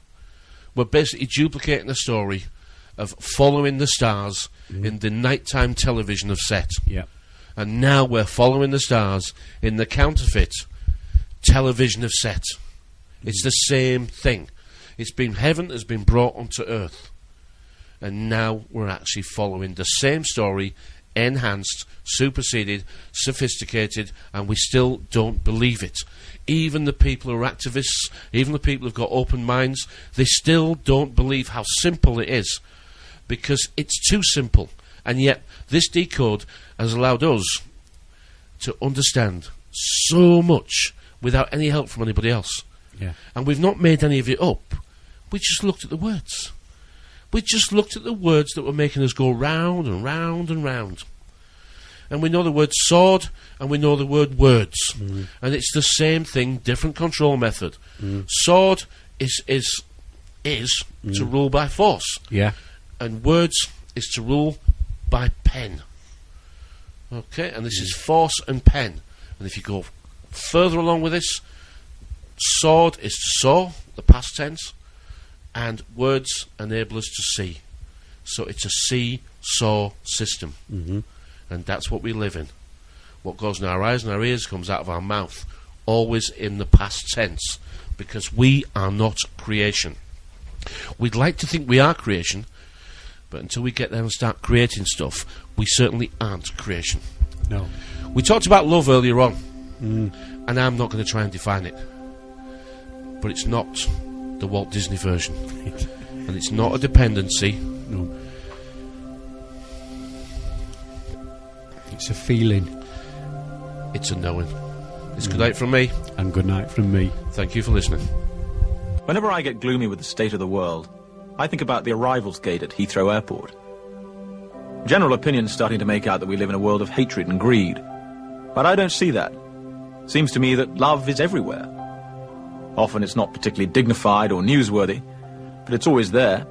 were basically duplicating the story of following the stars in the nighttime television of Set. Yeah. And now we're following the stars in the counterfeit television of Set. It's the same thing. Heaven has been brought onto earth. And now we're actually following the same story, enhanced, superseded, sophisticated, and we still don't believe it. Even the people who are activists, even the people who've got open minds, they still don't believe how simple it is, because it's too simple. And yet this decode has allowed us to understand so much without any help from anybody else. Yeah. And we've not made any of it up. We just looked at the words. We just looked at the words that were making us go round and round and round. And we know the word sword, and we know the word words. And it's the same thing, different control method. Sword is to rule by force. Yeah. And words is to rule by pen. Okay, and this is force and pen. And if you go further along with this, sword is to saw, the past tense, and words enable us to see. So it's a see-saw system. And that's what we live in. What goes in our eyes and our ears comes out of our mouth, always in the past tense, because we are not creation. We'd like to think we are creation, but until we get there and start creating stuff, we certainly aren't creation. No. We talked about love earlier on, and I'm not going to try and define it. But it's not the Walt Disney version. And it's not a dependency. No. It's a feeling. It's a knowing. It's good night from me. And good night from me. Thank you for listening. Whenever I get gloomy with the state of the world, I think about the arrivals gate at Heathrow Airport. General opinion's starting to make out that we live in a world of hatred and greed. But I don't see that. Seems to me that love is everywhere. Often it's not particularly dignified or newsworthy, but it's always there.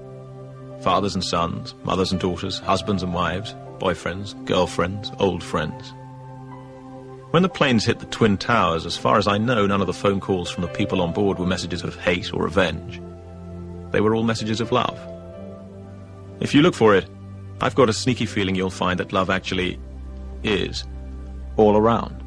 Fathers and sons, mothers and daughters, husbands and wives, boyfriends, girlfriends, old friends. When the planes hit the Twin Towers, as far as I know, none of the phone calls from the people on board were messages of hate or revenge. They were all messages of love. If you look for it, I've got a sneaky feeling you'll find that love actually is all around.